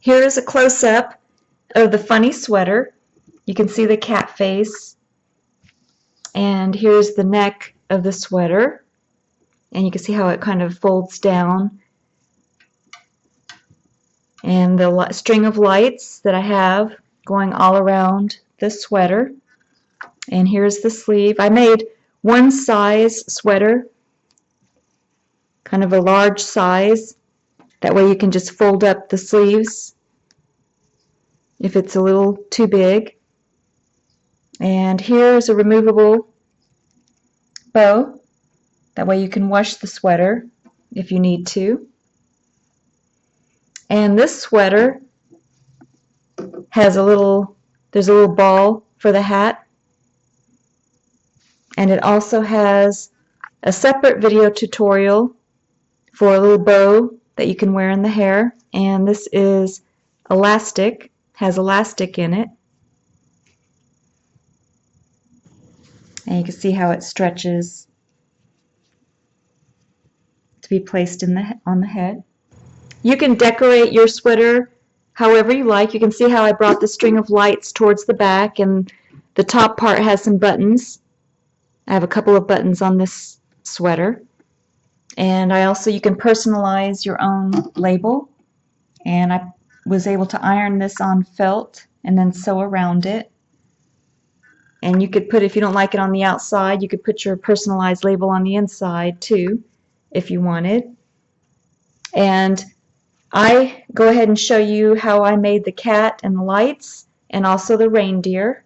Here is a close-up of the funny sweater. You can see the cat face. And here's the neck of the sweater. And you can see how it kind of folds down. And the string of lights that I have going all around this sweater. And here's the sleeve. I made one size sweater, kind of a large size. That way you can just fold up the sleeves if it's a little too big. And here's a removable bow. That way you can wash the sweater if you need to. And this sweater has there's a little ball for the hat. And it also has a separate video tutorial for a little bow that you can wear in the hair. And this is elastic, has elastic in it. And you can see how it stretches to be placed on the head. You can decorate your sweater however you like. You can see how I brought the string of lights towards the back, and the top part has some buttons. I have a couple of buttons on this sweater. And you can personalize your own label. And I was able to iron this on felt and then sew around it. And you could put, if you don't like it on the outside, you could put your personalized label on the inside too, if you wanted. And I go ahead and show you how I made the cat and the lights and also the reindeer.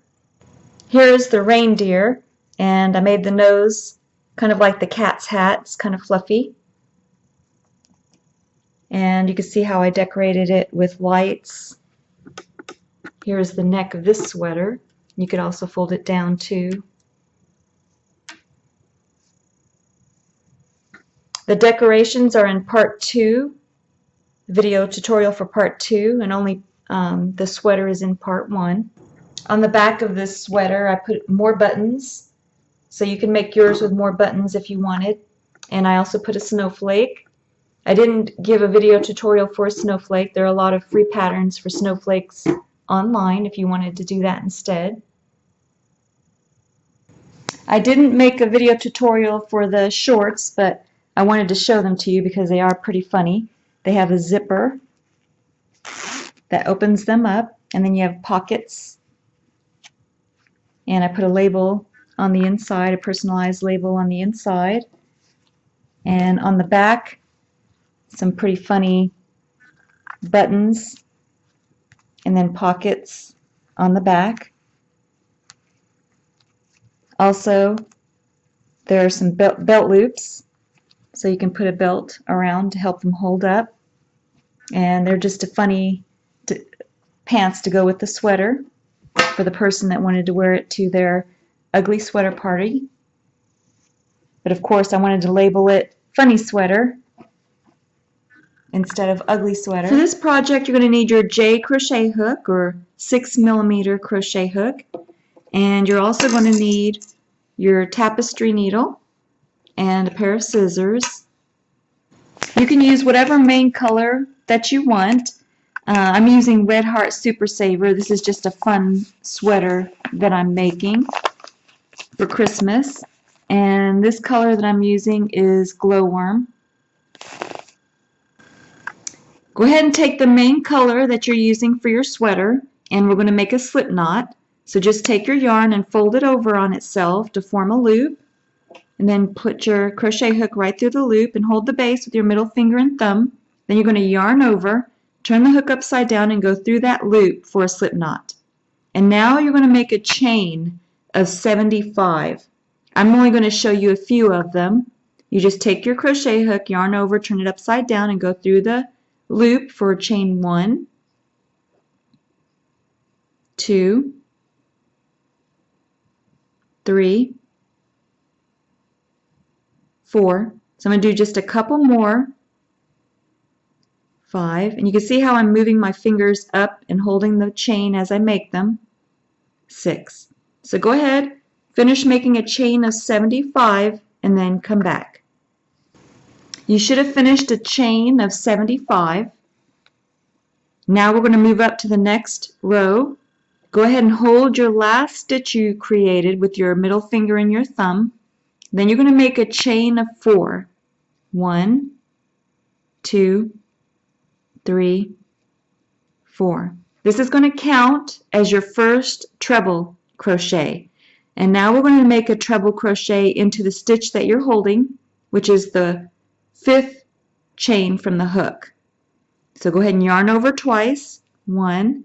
Here's the reindeer, and I made the nose kind of like the cat's hat. It's kind of fluffy. And you can see how I decorated it with lights. Here's the neck of this sweater. You could also fold it down too. The decorations are in part 2, video tutorial for part 2, and only the sweater is in part 1. On the back of this sweater I put more buttons, so you can make yours with more buttons if you wanted. And I also put a snowflake. I didn't give a video tutorial for a snowflake. There are a lot of free patterns for snowflakes online if you wanted to do that instead. I didn't make a video tutorial for the shorts, but I wanted to show them to you because they are pretty funny. They have a zipper that opens them up, and then you have pockets. And I put a label on the inside, a personalized label on the inside. And on the back, some pretty funny buttons, and then pockets on the back. Also, there are some belt loops, so you can put a belt around to help them hold up. And they're just a funny pants to go with the sweater for the person that wanted to wear it to their ugly sweater party. But of course I wanted to label it funny sweater instead of ugly sweater. For this project you're going to need your J crochet hook or 6mm crochet hook, and you're also going to need your tapestry needle and a pair of scissors. You can use whatever main color that you want. I'm using Red Heart Super Saver. This is just a fun sweater that I'm making for Christmas. And this color that I'm using is Glowworm. Go ahead and take the main color that you're using for your sweater, and we're going to make a slip knot. So just take your yarn and fold it over on itself to form a loop, and then put your crochet hook right through the loop and hold the base with your middle finger and thumb. Then you're going to yarn over, turn the hook upside down, and go through that loop for a slip knot. And now you're going to make a chain of 75. I'm only going to show you a few of them. You just take your crochet hook, yarn over, turn it upside down, and go through the loop for chain 1, 2, 3, 4. So I'm going to do just a couple more. 5. And you can see how I'm moving my fingers up and holding the chain as I make them. 6. So go ahead, finish making a chain of 75, and then come back. You should have finished a chain of 75. Now we're going to move up to the next row. Go ahead and hold your last stitch you created with your middle finger and your thumb. Then you're going to make a chain of 4. 1, 2, 3, 4. This is going to count as your first treble crochet. And now we're going to make a treble crochet into the stitch that you're holding, which is the 5th chain from the hook. So go ahead and yarn over twice. 1,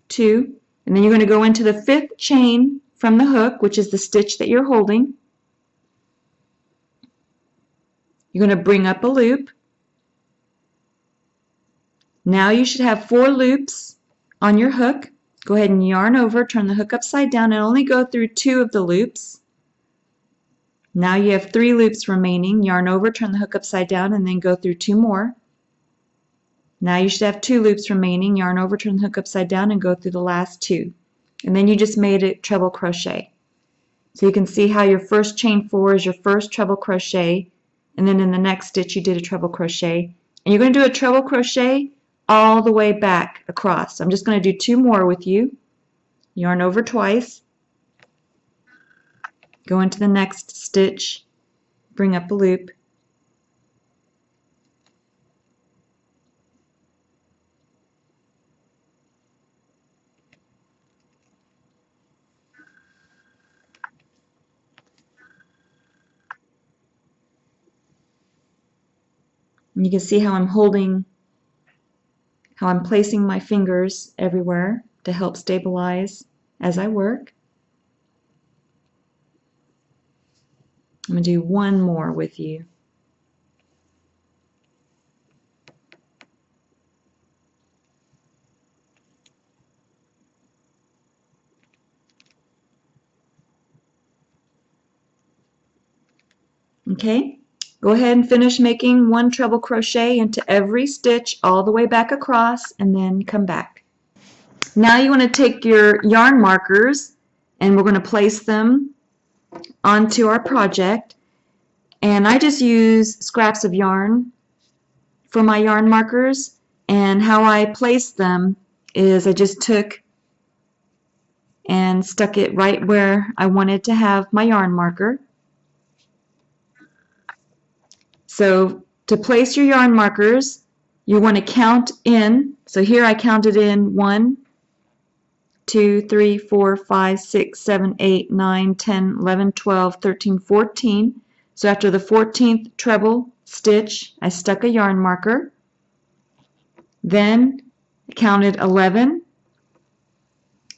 2, and then you're going to go into the 5th chain from the hook, which is the stitch that you're holding. You're going to bring up a loop. Now you should have 4 loops on your hook. Go ahead and yarn over, turn the hook upside down, and only go through 2 of the loops. Now you have 3 loops remaining. Yarn over, turn the hook upside down, and then go through 2 more. Now you should have 2 loops remaining. Yarn over, turn the hook upside down, and go through the last 2. And then you just made a treble crochet. So you can see how your first chain 4 is your first treble crochet, and then in the next stitch you did a treble crochet. And you're going to do a treble crochet all the way back across. I'm just going to do 2 more with you. Yarn over twice, go into the next stitch, bring up a loop, and you can see how I'm placing my fingers everywhere to help stabilize as I work. I'm going to do 1 more with you. Okay, go ahead and finish making 1 treble crochet into every stitch all the way back across, and then come back. Now you want to take your yarn markers, and we're going to place them onto our project. And I just use scraps of yarn for my yarn markers, and how I place them is I just took and stuck it right where I wanted to have my yarn marker. So to place your yarn markers, you want to count in. So here I counted in 1, 2, 3, 4, 5, 6, 7, 8, 9, 10, 11, 12, 13, 14. So after the 14th treble stitch, I stuck a yarn marker. Then I counted 11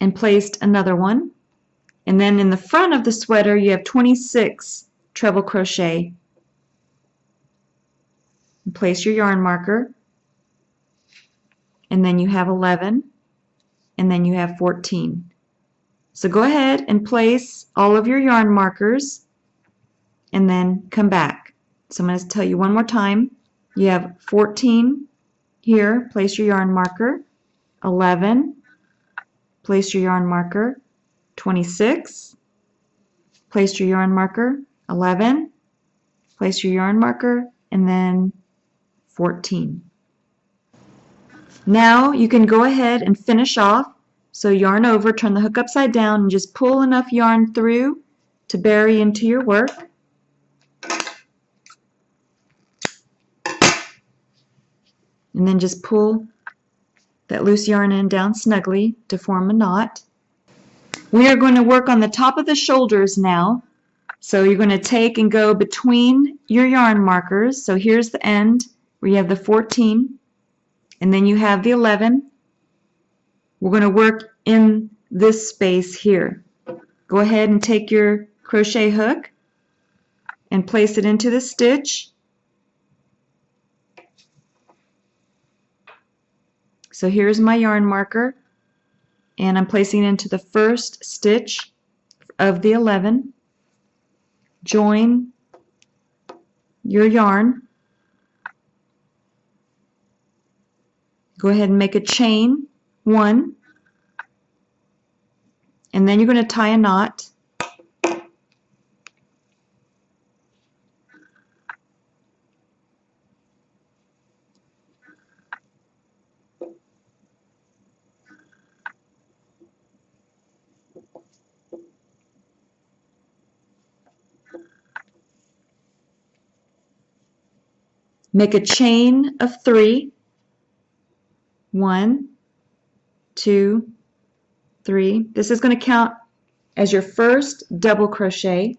and placed another one. And then in the front of the sweater, you have 26 treble crochet. And place your yarn marker, and then you have 11, and then you have 14. So go ahead and place all of your yarn markers, and then come back. So I'm going to tell you one more time. You have 14 here, place your yarn marker, 11, place your yarn marker, 26, place your yarn marker, 11, place your yarn marker, and then 14. Now you can go ahead and finish off. So yarn over, turn the hook upside down, and just pull enough yarn through to bury into your work. And then just pull that loose yarn in down snugly to form a knot. We are going to work on the top of the shoulders now. So you're going to take and go between your yarn markers. So here's the end where you have the 14, and then you have the 11. We're going to work in this space here. Go ahead and take your crochet hook and place it into the stitch. So here's my yarn marker, and I'm placing it into the first stitch of the 11. Join your yarn. Go ahead and make a chain 1, and then you're going to tie a knot. Make a chain of 3. 1, 2, 3. This is going to count as your first double crochet.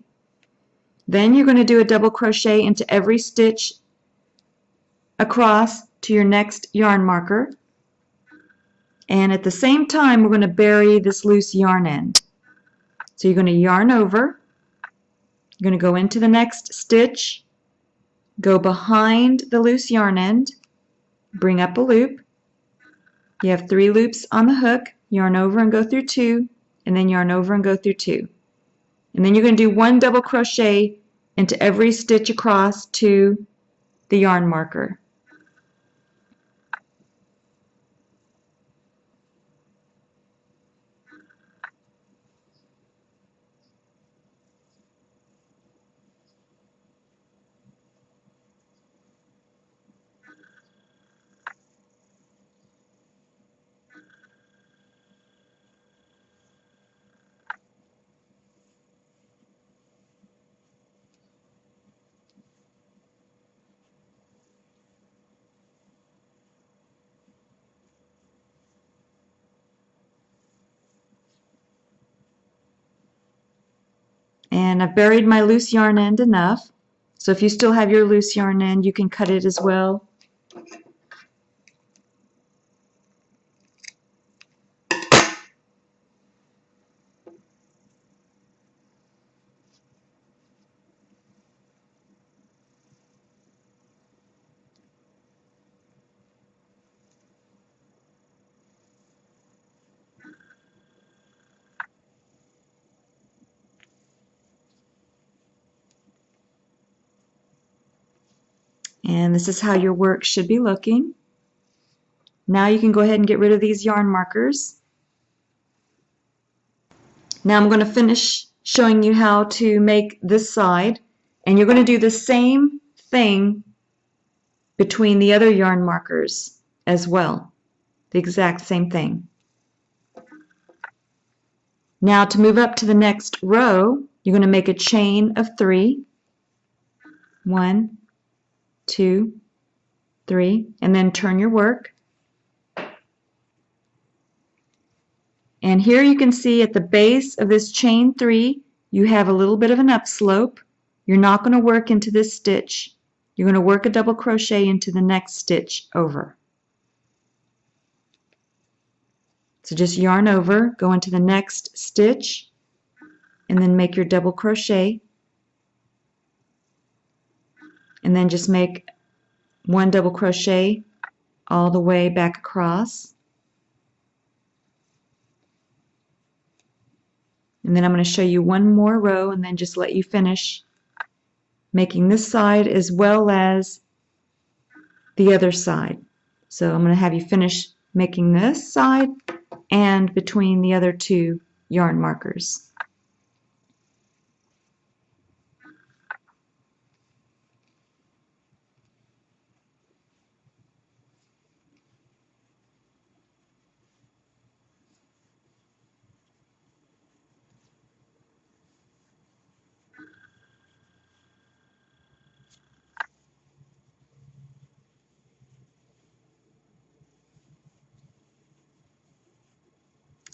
Then you're going to do a double crochet into every stitch across to your next yarn marker. And at the same time, we're going to bury this loose yarn end. So you're going to yarn over. You're going to go into the next stitch, go behind the loose yarn end, bring up a loop. You have 3 loops on the hook, yarn over and go through 2, and then yarn over and go through 2. And then you're going to do 1 double crochet into every stitch across to the yarn marker. And I've buried my loose yarn end enough. So if you still have your loose yarn end, you can cut it as well. And this is how your work should be looking. Now you can go ahead and get rid of these yarn markers. Now I'm going to finish showing you how to make this side, and you're going to do the same thing between the other yarn markers as well. The exact same thing. Now to move up to the next row, you're going to make a chain of 3. 1, 2, 3, and then turn your work. And here you can see at the base of this chain 3, you have a little bit of an upslope. You're not going to work into this stitch. You're going to work a double crochet into the next stitch over. So just yarn over, go into the next stitch, and then make your double crochet. And then just make 1 double crochet all the way back across. And then I'm going to show you 1 more row and then just let you finish making this side as well as the other side. So I'm going to have you finish making this side and between the other 2 yarn markers.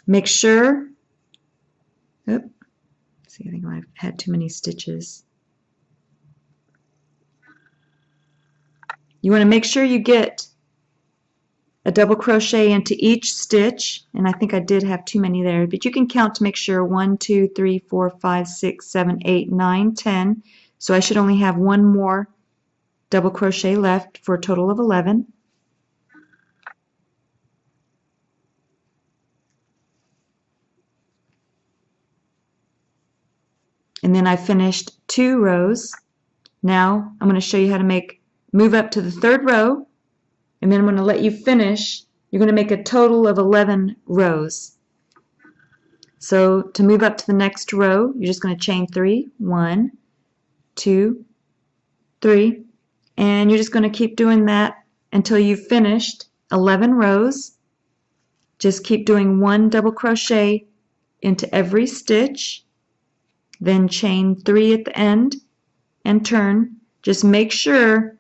Make sure, see, I think I've had too many stitches. You want to make sure you get a double crochet into each stitch, and I think I did have too many there, but you can count to make sure 1, 2, 3, 4, 5, 6, 7, 8, 9, 10. So I should only have 1 more double crochet left for a total of 11. And then I finished 2 rows. Now I'm going to show you how to move up to the 3rd row, and then I'm going to let you finish. You're going to make a total of 11 rows. So to move up to the next row, you're just going to chain 3, 1, 2, 3, and you're just going to keep doing that until you've finished 11 rows. Just keep doing 1 double crochet into every stitch, then chain 3 at the end and turn. Just make sure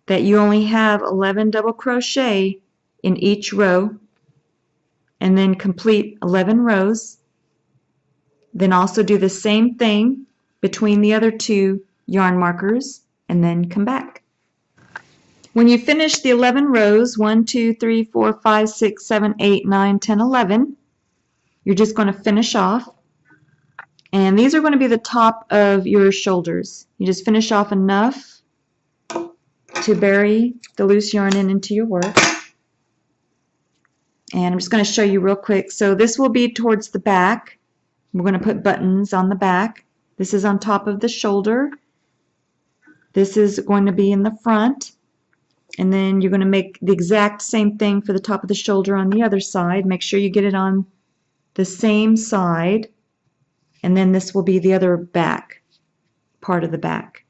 that you only have 11 double crochet in each row, and then complete 11 rows. Then also do the same thing between the other two yarn markers, and then come back. When you finish the 11 rows, 1, 2, 3, 4, 5, 6, 7, 8, 9, 10, 11, you're just going to finish off. And these are going to be the top of your shoulders. You just finish off enough to bury the loose yarn into your work. And I'm just going to show you real quick. So this will be towards the back. We're going to put buttons on the back. This is on top of the shoulder. This is going to be in the front. And then you're going to make the exact same thing for the top of the shoulder on the other side. Make sure you get it on the same side. And then this will be the other back, part of the back.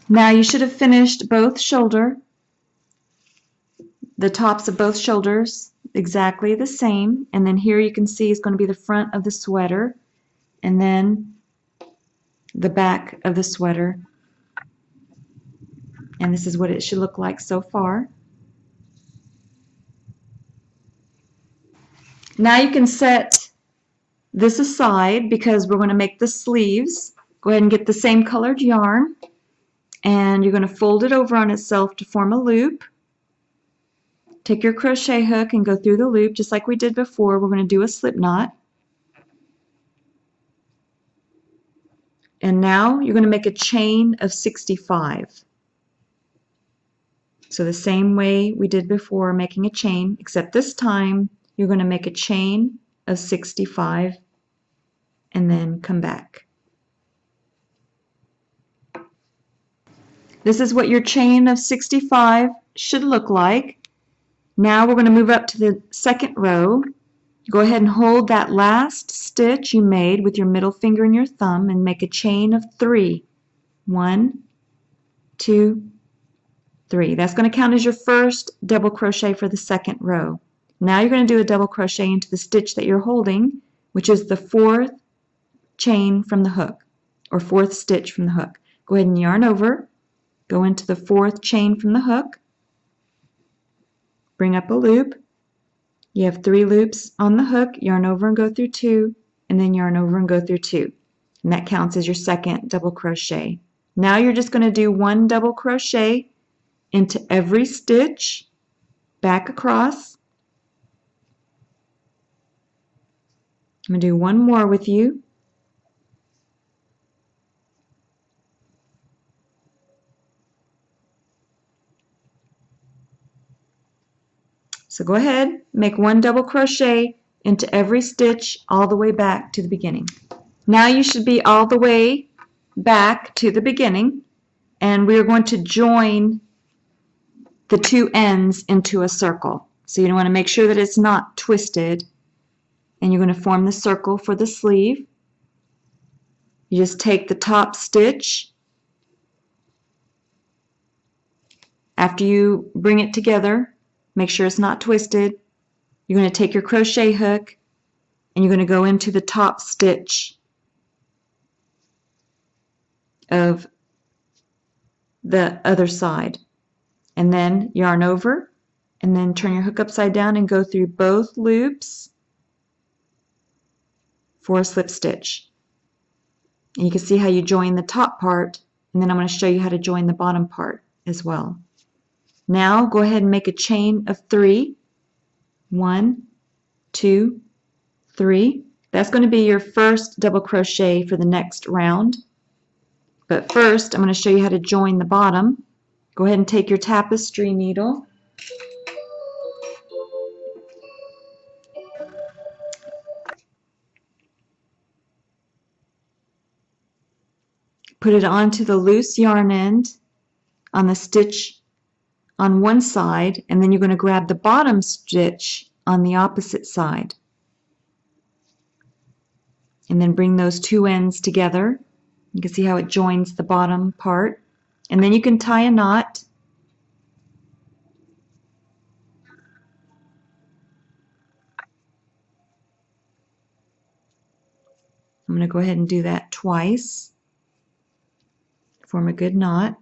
Now you should have finished both shoulder, the tops of both shoulders exactly the same. And then here you can see is going to be the front of the sweater, and then the back of the sweater. And this is what it should look like so far. Now you can set this aside because we're going to make the sleeves. Go ahead and get the same colored yarn, and you're going to fold it over on itself to form a loop. Take your crochet hook and go through the loop just like we did before. We're going to do a slip knot. And now you're going to make a chain of 65. So the same way we did before, making a chain, except this time you're going to make a chain of 65 and then come back. This is what your chain of 65 should look like. Now we're going to move up to the second row. Go ahead and hold that last stitch you made with your middle finger and your thumb and make a chain of 3. 1, 2, 3. That's going to count as your first double crochet for the second row. Now you're going to do a double crochet into the stitch that you're holding, which is the 4th chain from the hook, or 4th stitch from the hook. Go ahead and yarn over, go into the 4th chain from the hook, bring up a loop. You have 3 loops on the hook, yarn over and go through 2, and then yarn over and go through 2. And that counts as your second double crochet. Now you're just going to do 1 double crochet into every stitch, back across. I'm going to do 1 more with you. So go ahead, make 1 double crochet into every stitch all the way back to the beginning. Now you should be all the way back to the beginning, and we are going to join the 2 ends into a circle. So you want to make sure that it's not twisted, and you're going to form the circle for the sleeve. You just take the top stitch. After you bring it together, make sure it's not twisted. You're going to take your crochet hook and you're going to go into the top stitch of the other side, and then yarn over, and then turn your hook upside down and go through both loops for a slip stitch. And you can see how you join the top part, and then I'm going to show you how to join the bottom part as well. Now go ahead and make a chain of 3. 1, 2, 3. That's going to be your first double crochet for the next round. But first, I'm going to show you how to join the bottom. Go ahead and take your tapestry needle. Put it onto the loose yarn end on the stitch on one side, and then you're going to grab the bottom stitch on the opposite side. And then bring those 2 ends together. You can see how it joins the bottom part. And then you can tie a knot. I'm going to go ahead and do that twice. Form a good knot.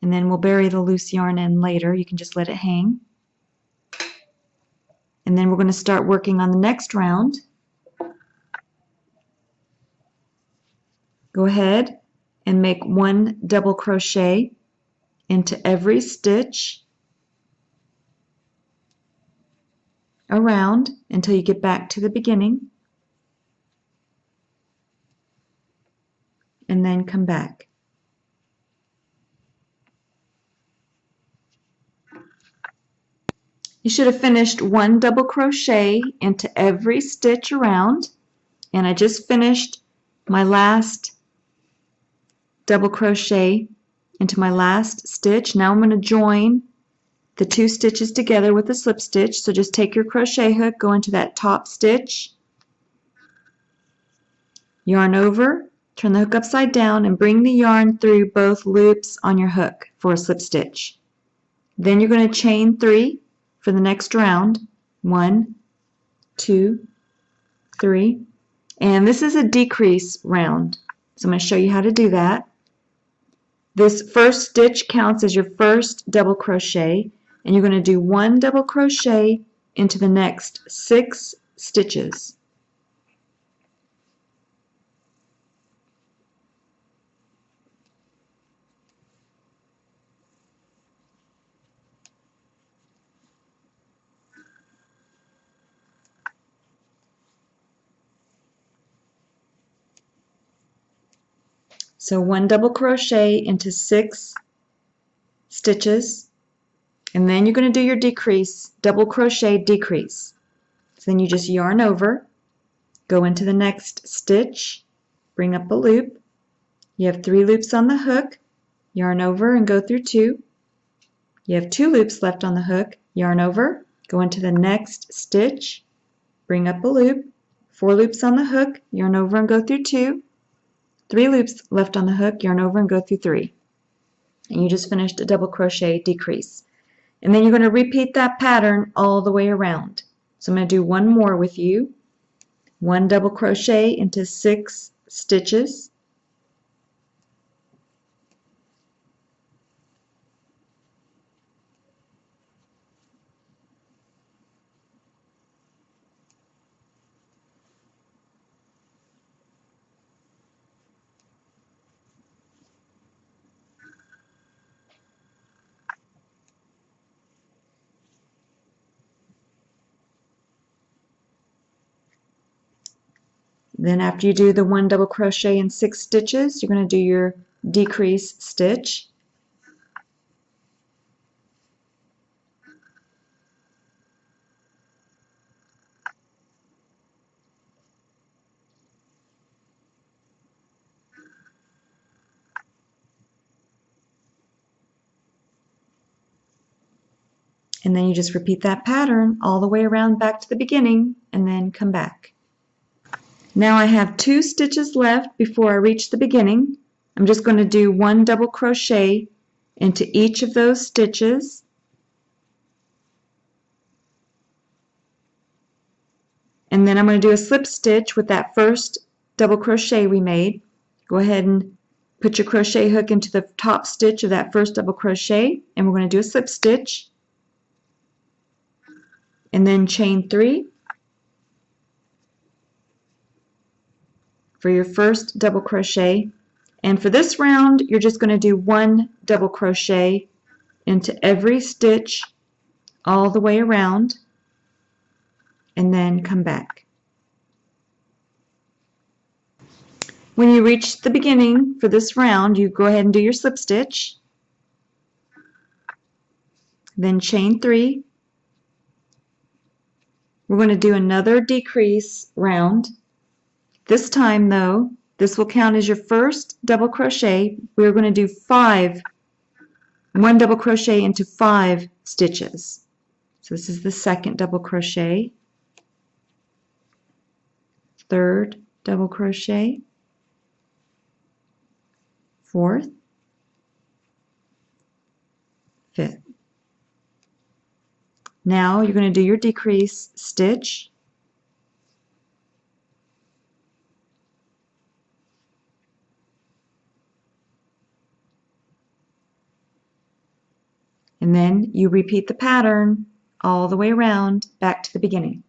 and then we'll bury the loose yarn in later. You can just let it hang. And then we're going to start working on the next round. Go ahead and make 1 double crochet into every stitch around until you get back to the beginning, and then come back. You should have finished 1 double crochet into every stitch around, and I just finished my last double crochet into my last stitch. Now I'm going to join the 2 stitches together with a slip stitch. So just take your crochet hook, go into that top stitch, yarn over, turn the hook upside down, and bring the yarn through both loops on your hook for a slip stitch. Then you're going to chain 3 for the next round. 1, 2, 3. And this is a decrease round. So I'm going to show you how to do that. This first stitch counts as your first double crochet, and you're going to do 1 double crochet into the next 6 stitches. So 1 double crochet into 6 stitches, and then you're going to do your decrease, double crochet decrease. So then you just yarn over, go into the next stitch, bring up a loop. You have 3 loops on the hook, yarn over and go through 2. You have 2 loops left on the hook, yarn over, go into the next stitch, bring up a loop, 4 loops on the hook, yarn over and go through 2. 3 loops left on the hook, yarn over and go through 3. And you just finished a double crochet decrease. And then you're going to repeat that pattern all the way around. So I'm going to do one more with you. 1 double crochet into 6 stitches. Then after you do the 1 double crochet in 6 stitches, you're going to do your decrease stitch. And then you just repeat that pattern all the way around back to the beginning and then come back. Now I have 2 stitches left before I reach the beginning. I'm just going to do 1 double crochet into each of those stitches. And then I'm going to do a slip stitch with that first double crochet we made. Go ahead and put your crochet hook into the top stitch of that first double crochet, and we're going to do a slip stitch. And then chain 3 for your first double crochet. And for this round, you're just going to do 1 double crochet into every stitch all the way around, and then come back. When you reach the beginning for this round, you go ahead and do your slip stitch, then chain 3. We're going to do another decrease round. This time though, this will count as your first double crochet. We're going to do 1 double crochet into 5 stitches. So this is the second double crochet, third double crochet, fourth, fifth. Now you're going to do your decrease stitch, And then you repeat the pattern all the way around back to the beginning.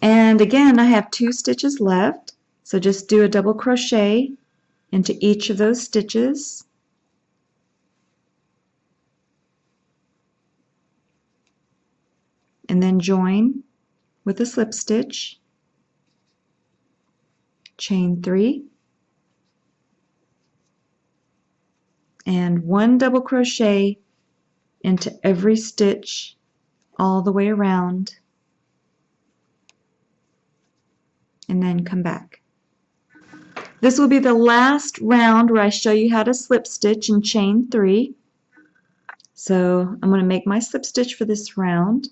And again, I have 2 stitches left, so just do a double crochet into each of those stitches. And then join with a slip stitch, chain 3, and 1 double crochet into every stitch all the way around, and then come back. This will be the last round where I show you how to slip stitch and chain 3. So I'm going to make my slip stitch for this round,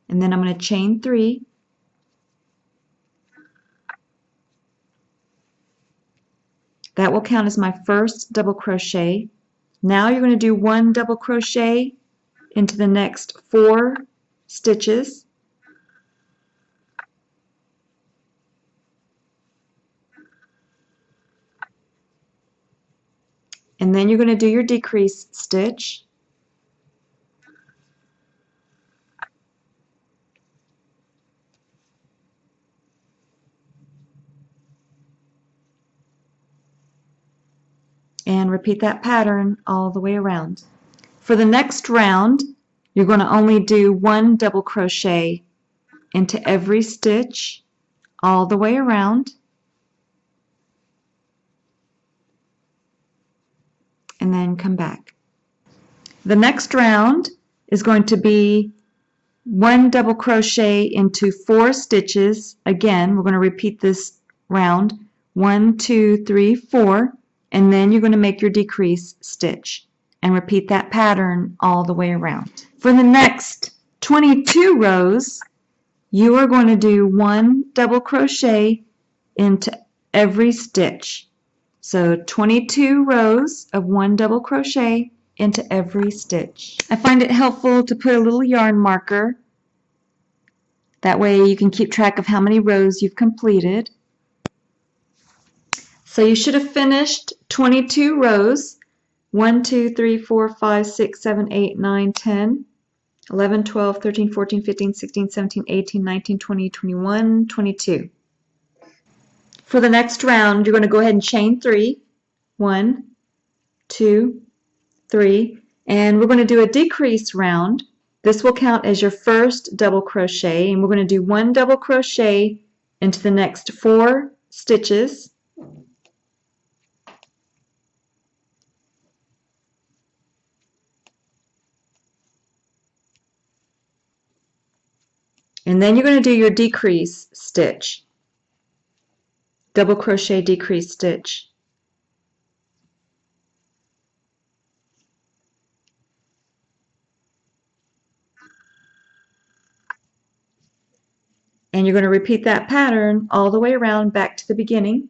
and then I'm going to chain 3. That will count as my first double crochet. Now you're going to do 1 double crochet into the next 4 stitches. And then you're going to do your decrease stitch. And repeat that pattern all the way around. For the next round, you're going to only do 1 double crochet into every stitch all the way around, and then come back. The next round is going to be 1 double crochet into 4 stitches. Again, we're going to repeat this round 1, 2, 3, 4, and then you're going to make your decrease stitch and repeat that pattern all the way around. For the next 22 rows, you are going to do 1 double crochet into every stitch. So 22 rows of 1 double crochet into every stitch. I find it helpful to put a little yarn marker. That way you can keep track of how many rows you've completed. So you should have finished 22 rows. 1, 2, 3, 4, 5, 6, 7, 8, 9, 10, 11, 12, 13, 14, 15, 16, 17, 18, 19, 20, 21, 22. For the next round, you're going to go ahead and chain 3. 1, 2, 3, and we're going to do a decrease round. This will count as your first double crochet, and we're going to do 1 double crochet into the next 4 stitches. And then you're going to do your decrease stitch. Double crochet, decrease stitch. And you're going to repeat that pattern all the way around back to the beginning.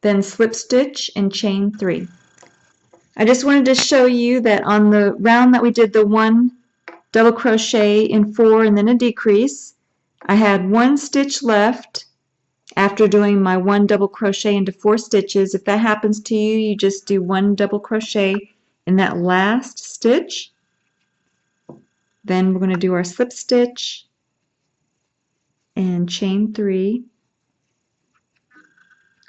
Then slip stitch and chain 3. I just wanted to show you that on the round that we did the 1 double crochet in 4 and then a decrease, I had 1 stitch left after doing my 1 double crochet into 4 stitches. If that happens to you, you just do 1 double crochet in that last stitch. Then we're going to do our slip stitch and chain 3.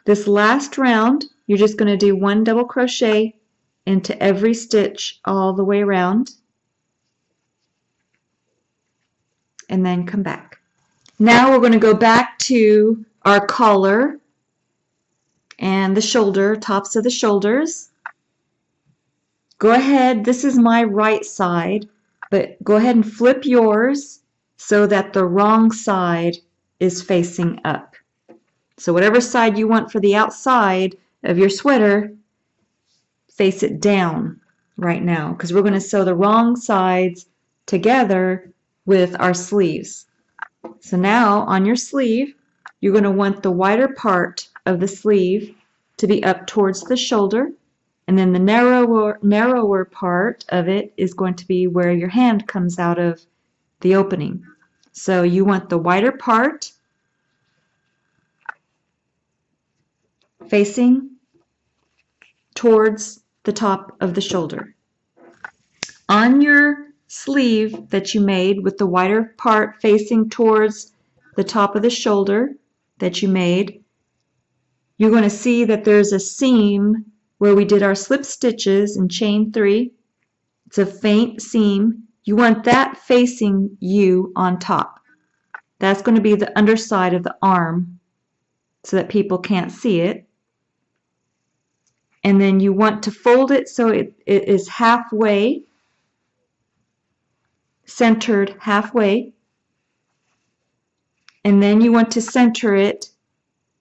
This last round, you're just going to do 1 double crochet into every stitch all the way around, and then come back. Now we're going to go back to our collar and the shoulder, tops of the shoulders. Go ahead, this is my right side, but go ahead and flip yours so that the wrong side is facing up. So whatever side you want for the outside of your sweater, face it down right now, because we're going to sew the wrong sides together with our sleeves. So now on your sleeve, you're going to want the wider part of the sleeve to be up towards the shoulder, and then the narrower part of it is going to be where your hand comes out of the opening. So you want the wider part facing towards the top of the shoulder. On your sleeve that you made with the wider part facing towards the top of the shoulder that you made, you're going to see that there's a seam where we did our slip stitches in chain 3. It's a faint seam. You want that facing you on top. That's going to be the underside of the arm so that people can't see it. And then you want to fold it so it is halfway, centered halfway. And then you want to center it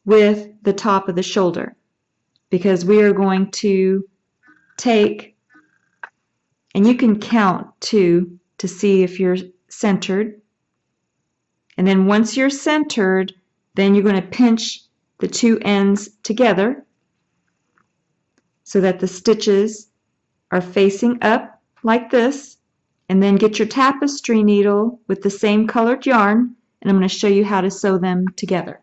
with the top of the shoulder, because we are going to take, and you can count too to see if you're centered. And then once you're centered, then you're going to pinch the two ends together so that the stitches are facing up like this. And then get your tapestry needle with the same colored yarn, and I'm going to show you how to sew them together.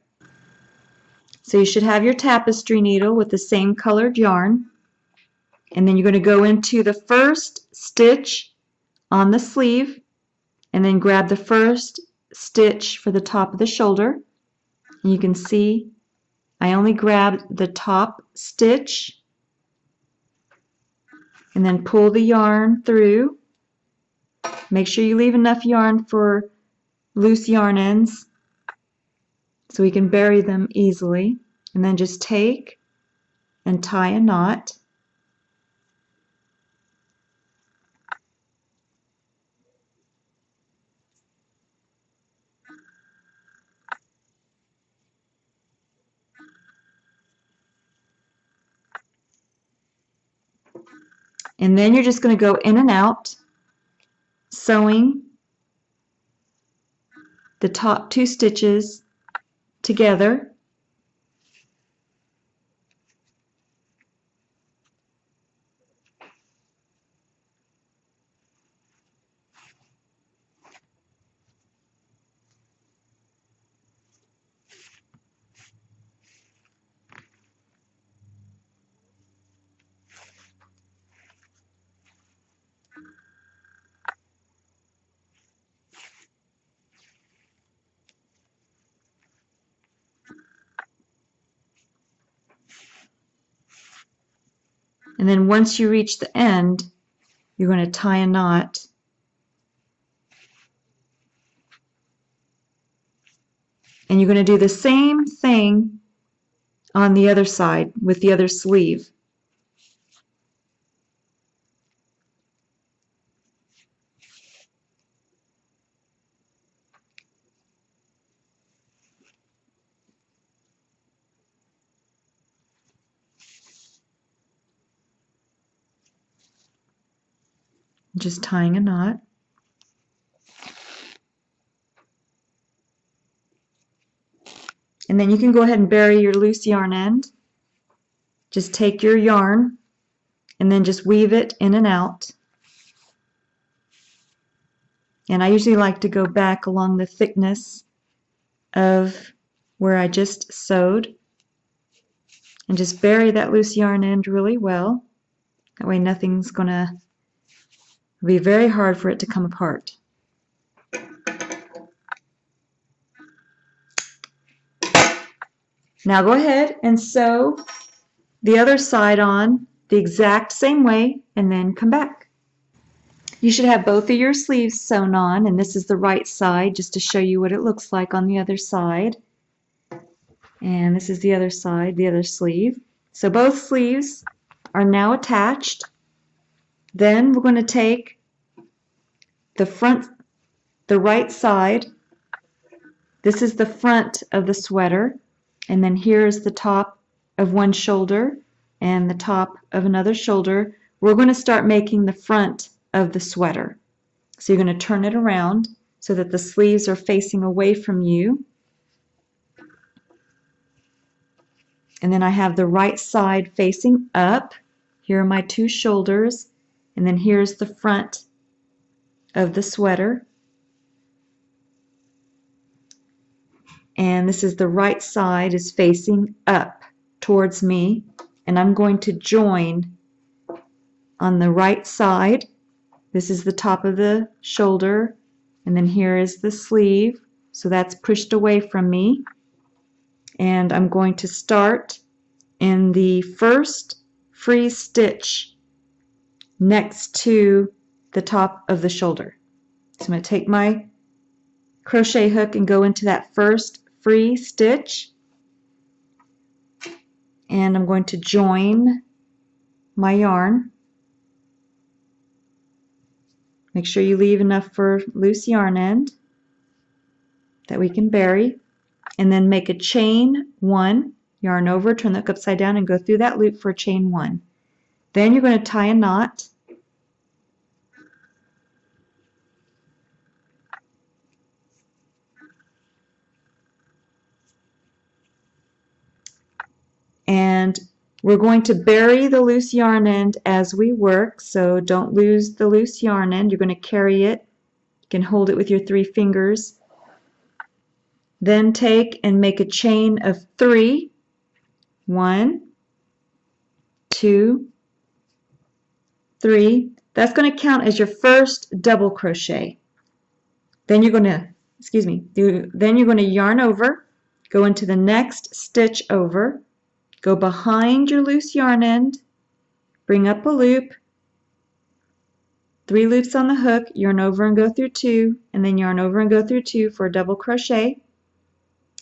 So you should have your tapestry needle with the same colored yarn, and then you're going to go into the first stitch on the sleeve and then grab the first stitch for the top of the shoulder. And you can see I only grabbed the top stitch and then pull the yarn through. Make sure you leave enough yarn for loose yarn ends so we can bury them easily. And then just take and tie a knot. And then you're just going to go in and out, sewing the top 2 stitches together. And then once you reach the end, you're going to tie a knot. And you're going to do the same thing on the other side with the other sleeve. Just tying a knot. And then you can go ahead and bury your loose yarn end. Just take your yarn and then just weave it in and out. And I usually like to go back along the thickness of where I just sewed and just bury that loose yarn end really well. That way nothing's going to be very hard for it to come apart. Now go ahead and sew the other side on the exact same way and then come back. You should have both of your sleeves sewn on, and this is the right side just to show you what it looks like on the other side. And this is the other side, the other sleeve. So both sleeves are now attached. Then we're going to take the right side. This is the front of the sweater, and then here's the top of one shoulder and the top of another shoulder. We're going to start making the front of the sweater. So you're going to turn it around so that the sleeves are facing away from you. And then I have the right side facing up. Here are my 2 shoulders, and then here's the front of the sweater. And this is the right side is facing up towards me, and I'm going to join on the right side This is the top of the shoulder, and then here is the sleeve. So that's pushed away from me. And I'm going to start in the first free stitch next to the top of the shoulder. So I'm going to take my crochet hook and go into that first free stitch, and I'm going to join my yarn. Make sure you leave enough for loose yarn end that we can bury, and then make a chain 1, yarn over, turn the hook upside down, and go through that loop for a chain 1. Then you're going to tie a knot. And we're going to bury the loose yarn end as we work, so don't lose the loose yarn end. You're going to carry it. You can hold it with your 3 fingers. Then take and make a chain of 3. 1, 2, 3. That's going to count as your first double crochet. Then you're going to, then you're going to yarn over, go into the next stitch over, go behind your loose yarn end, bring up a loop, 3 loops on the hook, yarn over and go through 2, and then yarn over and go through 2 for a double crochet.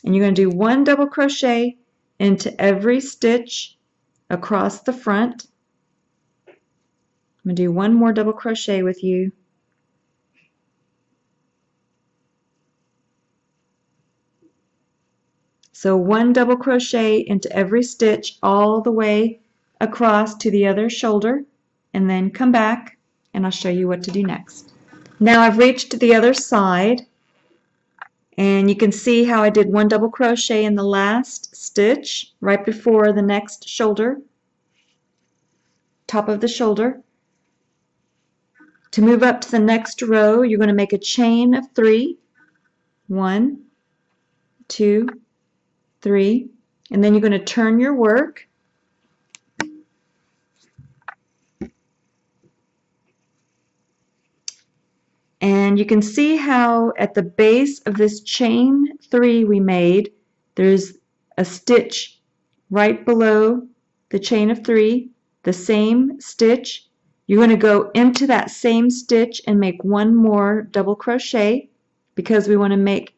And you're going to do 1 double crochet into every stitch across the front. I'm going to do 1 more double crochet with you. So 1 double crochet into every stitch all the way across to the other shoulder, and then come back and I'll show you what to do next. Now I've reached the other side, and you can see how I did 1 double crochet in the last stitch right before the next shoulder, top of the shoulder. To move up to the next row, you're going to make a chain of 3. 1, 2, 3, and then you're going to turn your work. And you can see how at the base of this chain 3 we made, there's a stitch right below the chain of 3, the same stitch. You're going to go into that same stitch and make 1 more double crochet because we want to make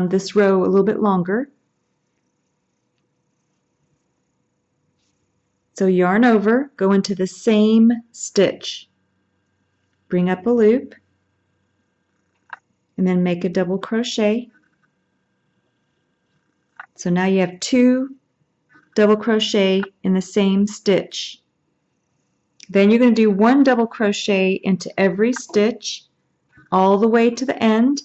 this row a little bit longer. So yarn over, go into the same stitch, bring up a loop, and then make a double crochet. So now you have 2 double crochet in the same stitch. Then you're going to do 1 double crochet into every stitch all the way to the end,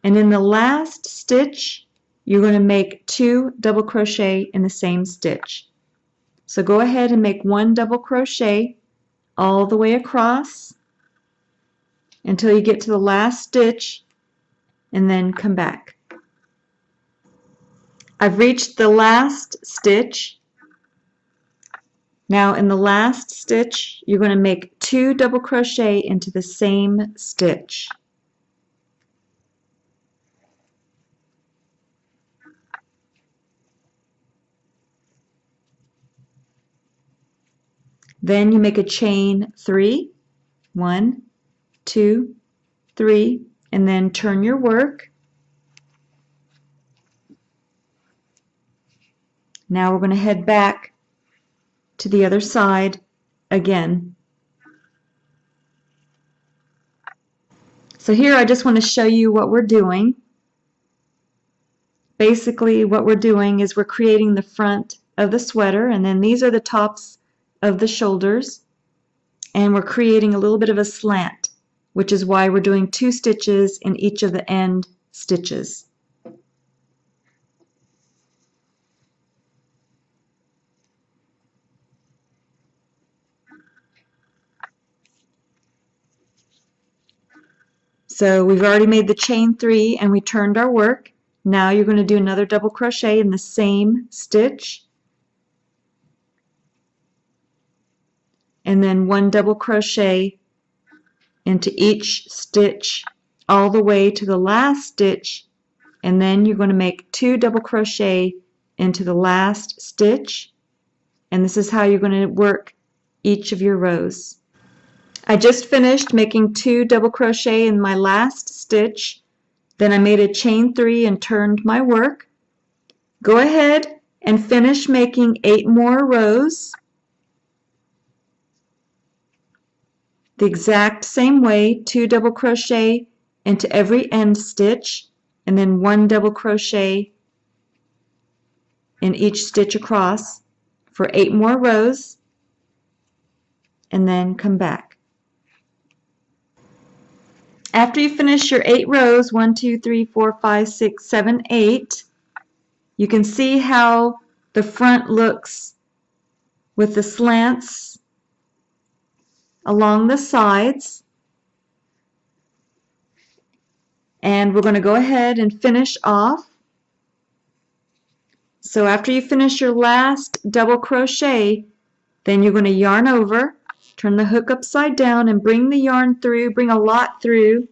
and in the last stitch you're going to make 2 double crochet in the same stitch. So go ahead and make 1 double crochet all the way across until you get to the last stitch, and then come back. I've reached the last stitch. Now in the last stitch you're going to make 2 double crochet into the same stitch. Then you make a chain 3, 1, 2, 3, and then turn your work. Now we're going to head back to the other side again. So here I just want to show you what we're doing. Basically what we're doing is we're creating the front of the sweater, and then these are the tops of the shoulders, and we're creating a little bit of a slant, which is why we're doing 2 stitches in each of the end stitches. So we've already made the chain 3 and we turned our work. Now you're going to do another double crochet in the same stitch, and then 1 double crochet into each stitch all the way to the last stitch, and then you're going to make 2 double crochet into the last stitch, and this is how you're going to work each of your rows. I just finished making 2 double crochet in my last stitch, then I made a chain 3 and turned my work. Go ahead and finish making 8 more rows the exact same way, 2 double crochet into every end stitch, and then 1 double crochet in each stitch across for 8 more rows, and then come back. After you finish your 8 rows, 1, 2, 3, 4, 5, 6, 7, 8, you can see how the front looks with the slants along the sides. And we're going to go ahead and finish off. So after you finish your last double crochet, then you're going to yarn over, turn the hook upside down, and bring the yarn through, bring a lot through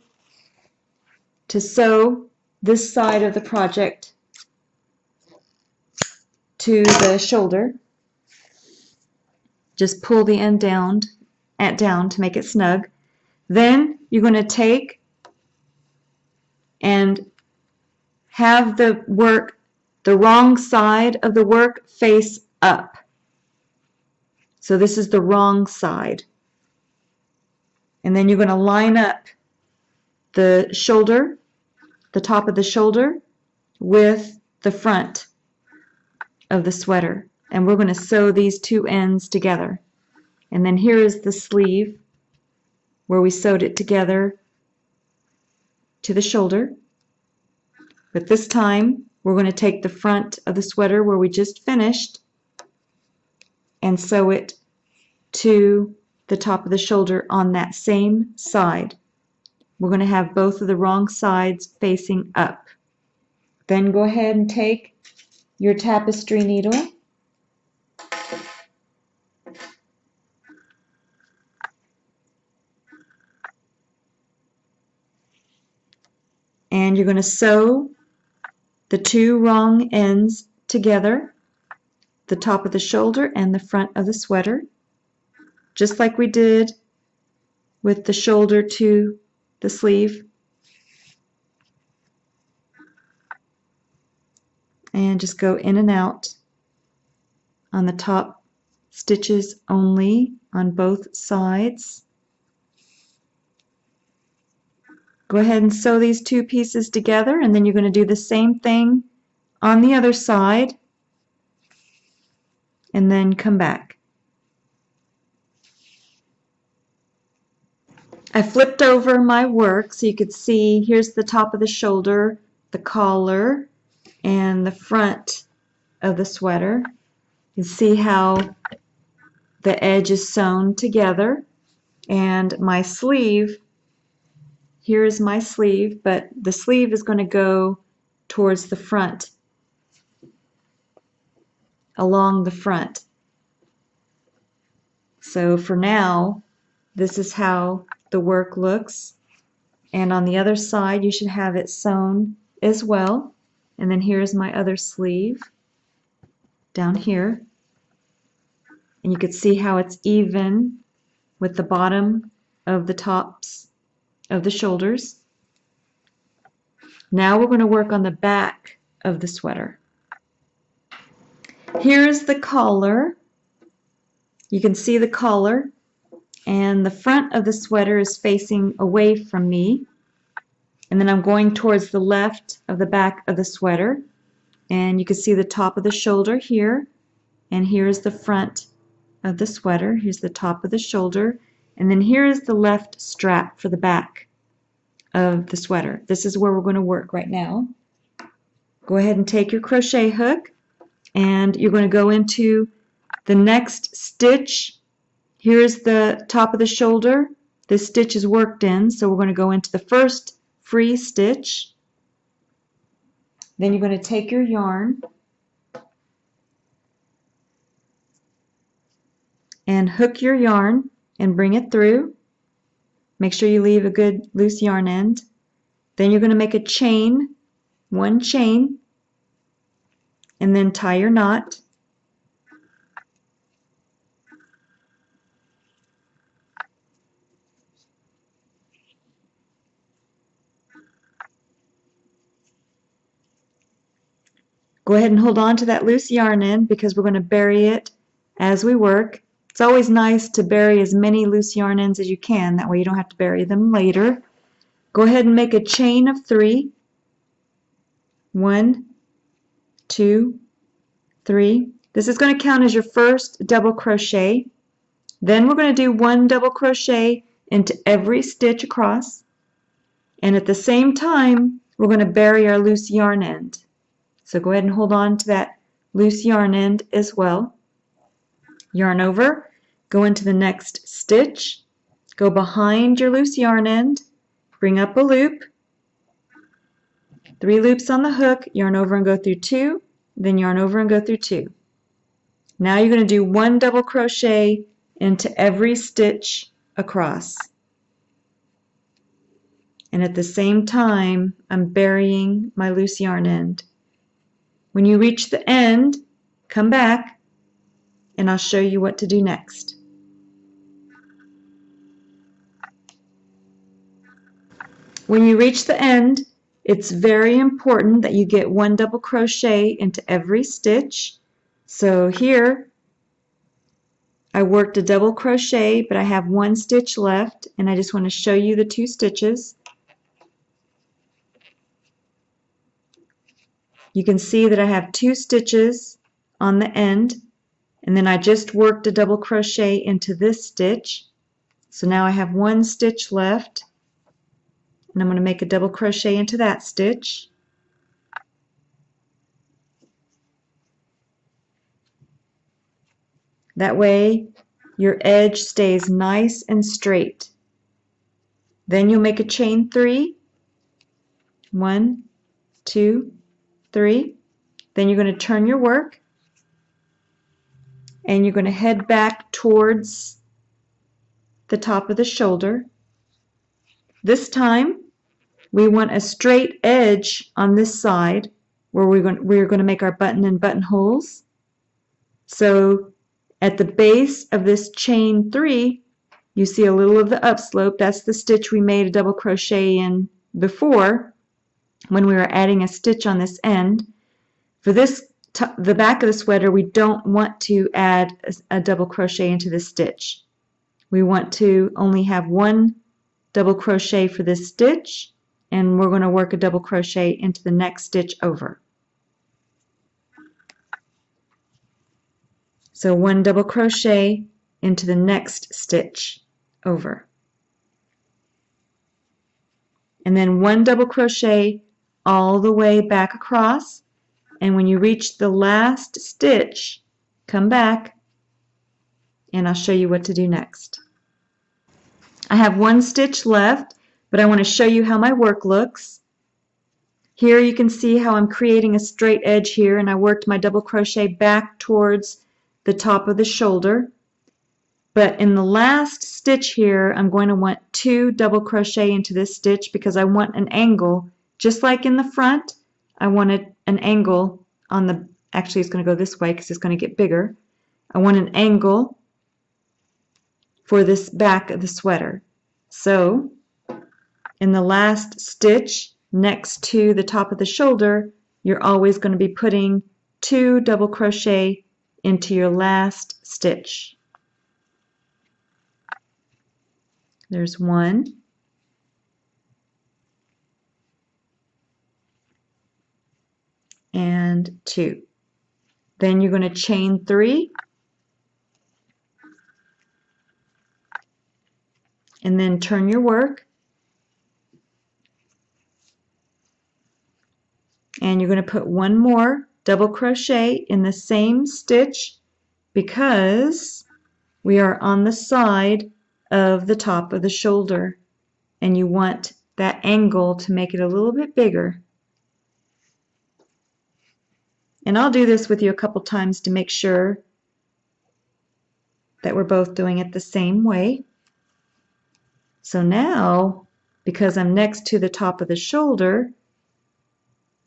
to sew this side of the project to the shoulder. Just pull the end down to make it snug. Then you're going to take and have the work, the wrong side of the work face up. So this is the wrong side. And then you're going to line up the shoulder, the top of the shoulder, with the front of the sweater. And we're going to sew these 2 ends together. And then here is the sleeve where we sewed it together to the shoulder. But this time we're going to take the front of the sweater where we just finished and sew it to the top of the shoulder on that same side. We're going to have both of the wrong sides facing up. Then go ahead and take your tapestry needle and you're going to sew the 2 wrong ends together, the top of the shoulder and the front of the sweater, just like we did with the shoulder to the sleeve. And just go in and out on the top stitches only on both sides. Go ahead and sew these 2 pieces together, and then you're going to do the same thing on the other side and then come back. I flipped over my work so you could see here's the top of the shoulder, the collar, and the front of the sweater. You see how the edge is sewn together, and my sleeve, here is my sleeve, but the sleeve is going to go towards the front, along the front. So for now, this is how the work looks, and on the other side you should have it sewn as well. And then here's my other sleeve down here, and you can see how it's even with the bottom of the tops of the shoulders. Now we're going to work on the back of the sweater. Here's the collar. You can see the collar, and the front of the sweater is facing away from me, and then I'm going towards the left of the back of the sweater, and you can see the top of the shoulder here, and here's the front of the sweater. Here's the top of the shoulder, and then here is the left strap for the back of the sweater. This is where we're going to work right now. Go ahead and take your crochet hook, and you're going to go into the next stitch. Here's the top of the shoulder. This stitch is worked in, so we're going to go into the first free stitch. Then you're going to take your yarn and hook your yarn and bring it through. Make sure you leave a good loose yarn end. Then you're going to make a chain, one chain, and then tie your knot. Go ahead and hold on to that loose yarn end because we're going to bury it as we work. It's always nice to bury as many loose yarn ends as you can. That way you don't have to bury them later. Go ahead and make a chain of 3. 1, 2, 3. This is going to count as your first double crochet. Then we're going to do 1 double crochet into every stitch across. And at the same time, we're going to bury our loose yarn end. So go ahead and hold on to that loose yarn end as well. Yarn over, go into the next stitch, go behind your loose yarn end, bring up a loop, 3 loops on the hook, yarn over and go through 2, then yarn over and go through 2. Now you're going to do 1 double crochet into every stitch across. And at the same time, I'm burying my loose yarn end. When you reach the end, come back and I'll show you what to do next. When you reach the end, it's very important that you get 1 double crochet into every stitch. So here I worked a double crochet, but I have 1 stitch left, and I just want to show you the 2 stitches. You can see that I have 2 stitches on the end, and then I just worked a double crochet into this stitch. So now I have 1 stitch left, and I'm going to make a double crochet into that stitch. That way your edge stays nice and straight. Then you'll make a chain 3. 1, 2, 3. Then you're going to turn your work and you're going to head back towards the top of the shoulder. This time we want a straight edge on this side where we're going to make our button and buttonholes. So at the base of this chain 3, you see a little of the upslope. That's the stitch we made a double crochet in before when we were adding a stitch on this end. For this, the back of the sweater, we don't want to add a double crochet into this stitch. We want to only have 1 double crochet for this stitch, and we're going to work a double crochet into the next stitch over. So 1 double crochet into the next stitch over. And then 1 double crochet all the way back across. And when you reach the last stitch, come back and I'll show you what to do next. I have 1 stitch left, but I want to show you how my work looks. Here you can see how I'm creating a straight edge here, and I worked my double crochet back towards the top of the shoulder. But in the last stitch here, I'm going to want 2 double crochet into this stitch because I want an angle. Just like in the front, I wanted an angle on the, actually it's going to go this way because it's going to get bigger. I want an angle for this back of the sweater. So in the last stitch next to the top of the shoulder, you're always going to be putting 2 double crochet into your last stitch. There's 1. And 2. Then you're going to chain 3. And then turn your work. And you're going to put 1 more double crochet in the same stitch because we are on the side of the top of the shoulder and you want that angle to make it a little bit bigger. And I'll do this with you a couple times to make sure that we're both doing it the same way. So now, because I'm next to the top of the shoulder,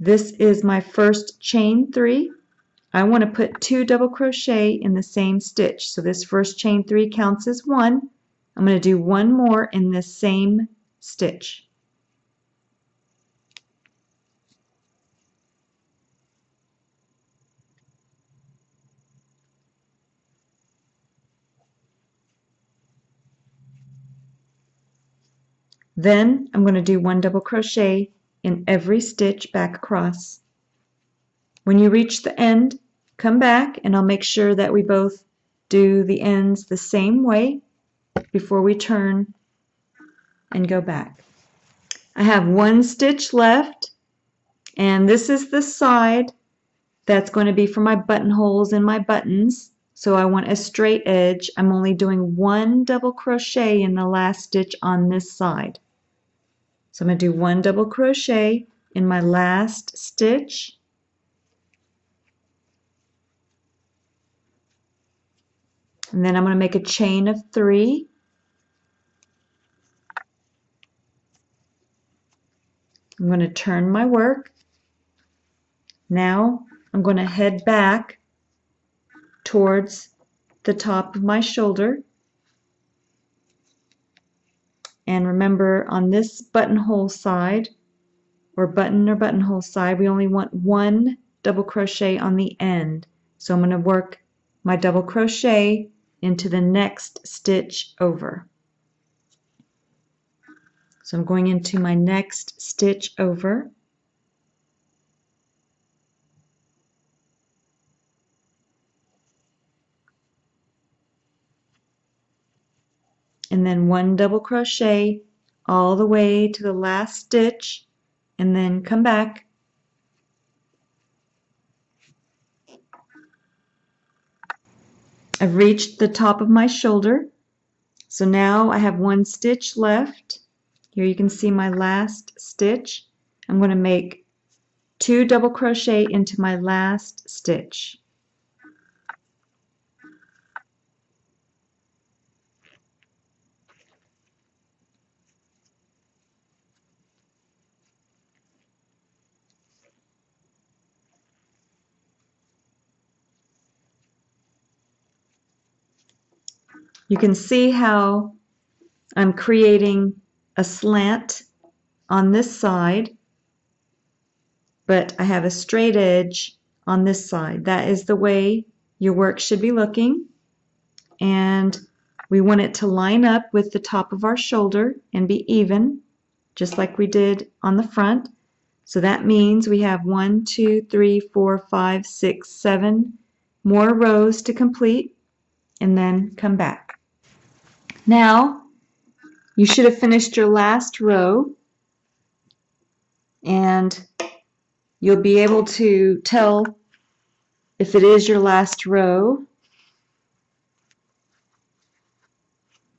this is my first chain 3. I want to put 2 double crochet in the same stitch. So this first chain 3 counts as 1. I'm going to do 1 more in this same stitch. Then I'm going to do 1 double crochet in every stitch back across. When you reach the end, come back and I'll make sure that we both do the ends the same way before we turn and go back. I have 1 stitch left, and this is the side that's going to be for my buttonholes and my buttons. So I want a straight edge. I'm only doing 1 double crochet in the last stitch on this side. So I'm going to do 1 double crochet in my last stitch. And then I'm going to make a chain of 3. I'm going to turn my work. Now I'm going to head back towards the top of my shoulder. And remember, on this buttonhole side, or buttonhole side, we only want 1 double crochet on the end. So I'm going to work my double crochet into the next stitch over. So I'm going into my next stitch over. And then 1 double crochet all the way to the last stitch, and then come back. I've reached the top of my shoulder, so now I have 1 stitch left. Here you can see my last stitch. I'm going to make 2 double crochet into my last stitch. You can see how I'm creating a slant on this side, but I have a straight edge on this side. That is the way your work should be looking. And we want it to line up with the top of our shoulder and be even, just like we did on the front. So that means we have 1, 2, 3, 4, 5, 6, 7 more rows to complete, and then come back. Now, you should have finished your last row, and you'll be able to tell if it is your last row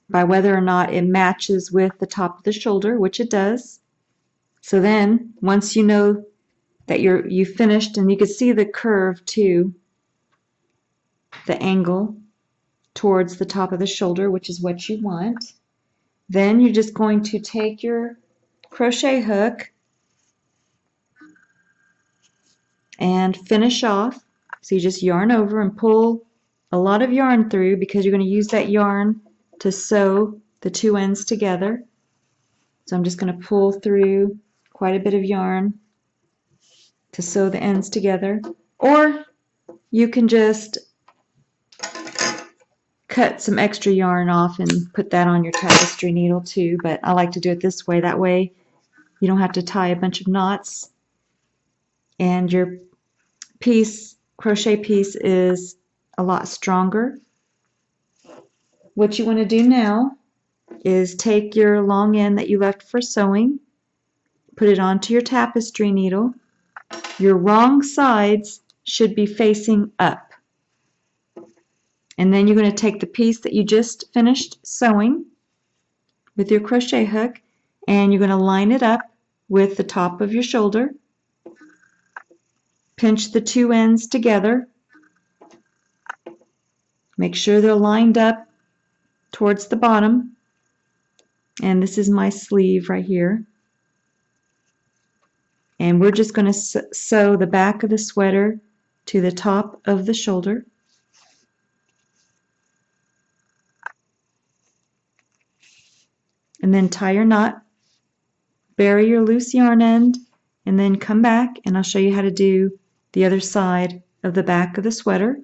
by whether or not it matches with the top of the shoulder, which it does. So then, once you know that you finished, and you can see the curve too, the angle towards the top of the shoulder, which is what you want. Then you're just going to take your crochet hook and finish off. So you just yarn over and pull a lot of yarn through, because you're going to use that yarn to sew the 2 ends together. So I'm just going to pull through quite a bit of yarn to sew the ends together. Or you can just cut some extra yarn off and put that on your tapestry needle too, but I like to do it this way. That way you don't have to tie a bunch of knots, and your crochet piece is a lot stronger. What you want to do now is take your long end that you left for sewing, put it onto your tapestry needle. Your wrong sides should be facing up. And then you're going to take the piece that you just finished sewing with your crochet hook, and you're going to line it up with the top of your shoulder. Pinch the 2 ends together. Make sure they're lined up towards the bottom. And this is my sleeve right here. And we're just going to sew the back of the sweater to the top of the shoulder. And then tie your knot, bury your loose yarn end, and then come back and I'll show you how to do the other side of the back of the sweater.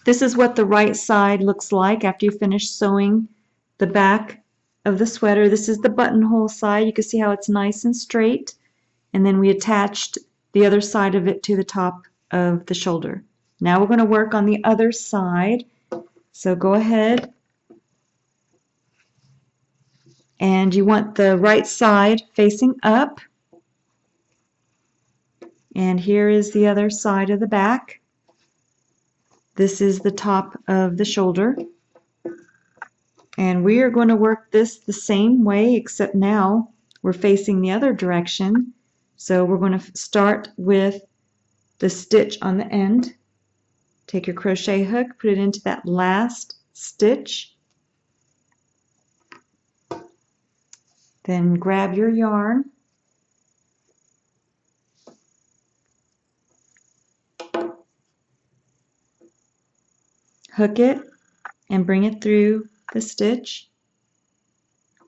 This is what the right side looks like after you finish sewing the back of the sweater. This is the buttonhole side. You can see how it's nice and straight. And then we attached the other side of it to the top of the shoulder. Now we're going to work on the other side. So go ahead and you want the right side facing up. And here is the other side of the back. This is the top of the shoulder. And we are going to work this the same way, except now we're facing the other direction. So we're going to start with the stitch on the end. Take your crochet hook, put it into that last stitch. Then grab your yarn. Hook it and bring it through the stitch.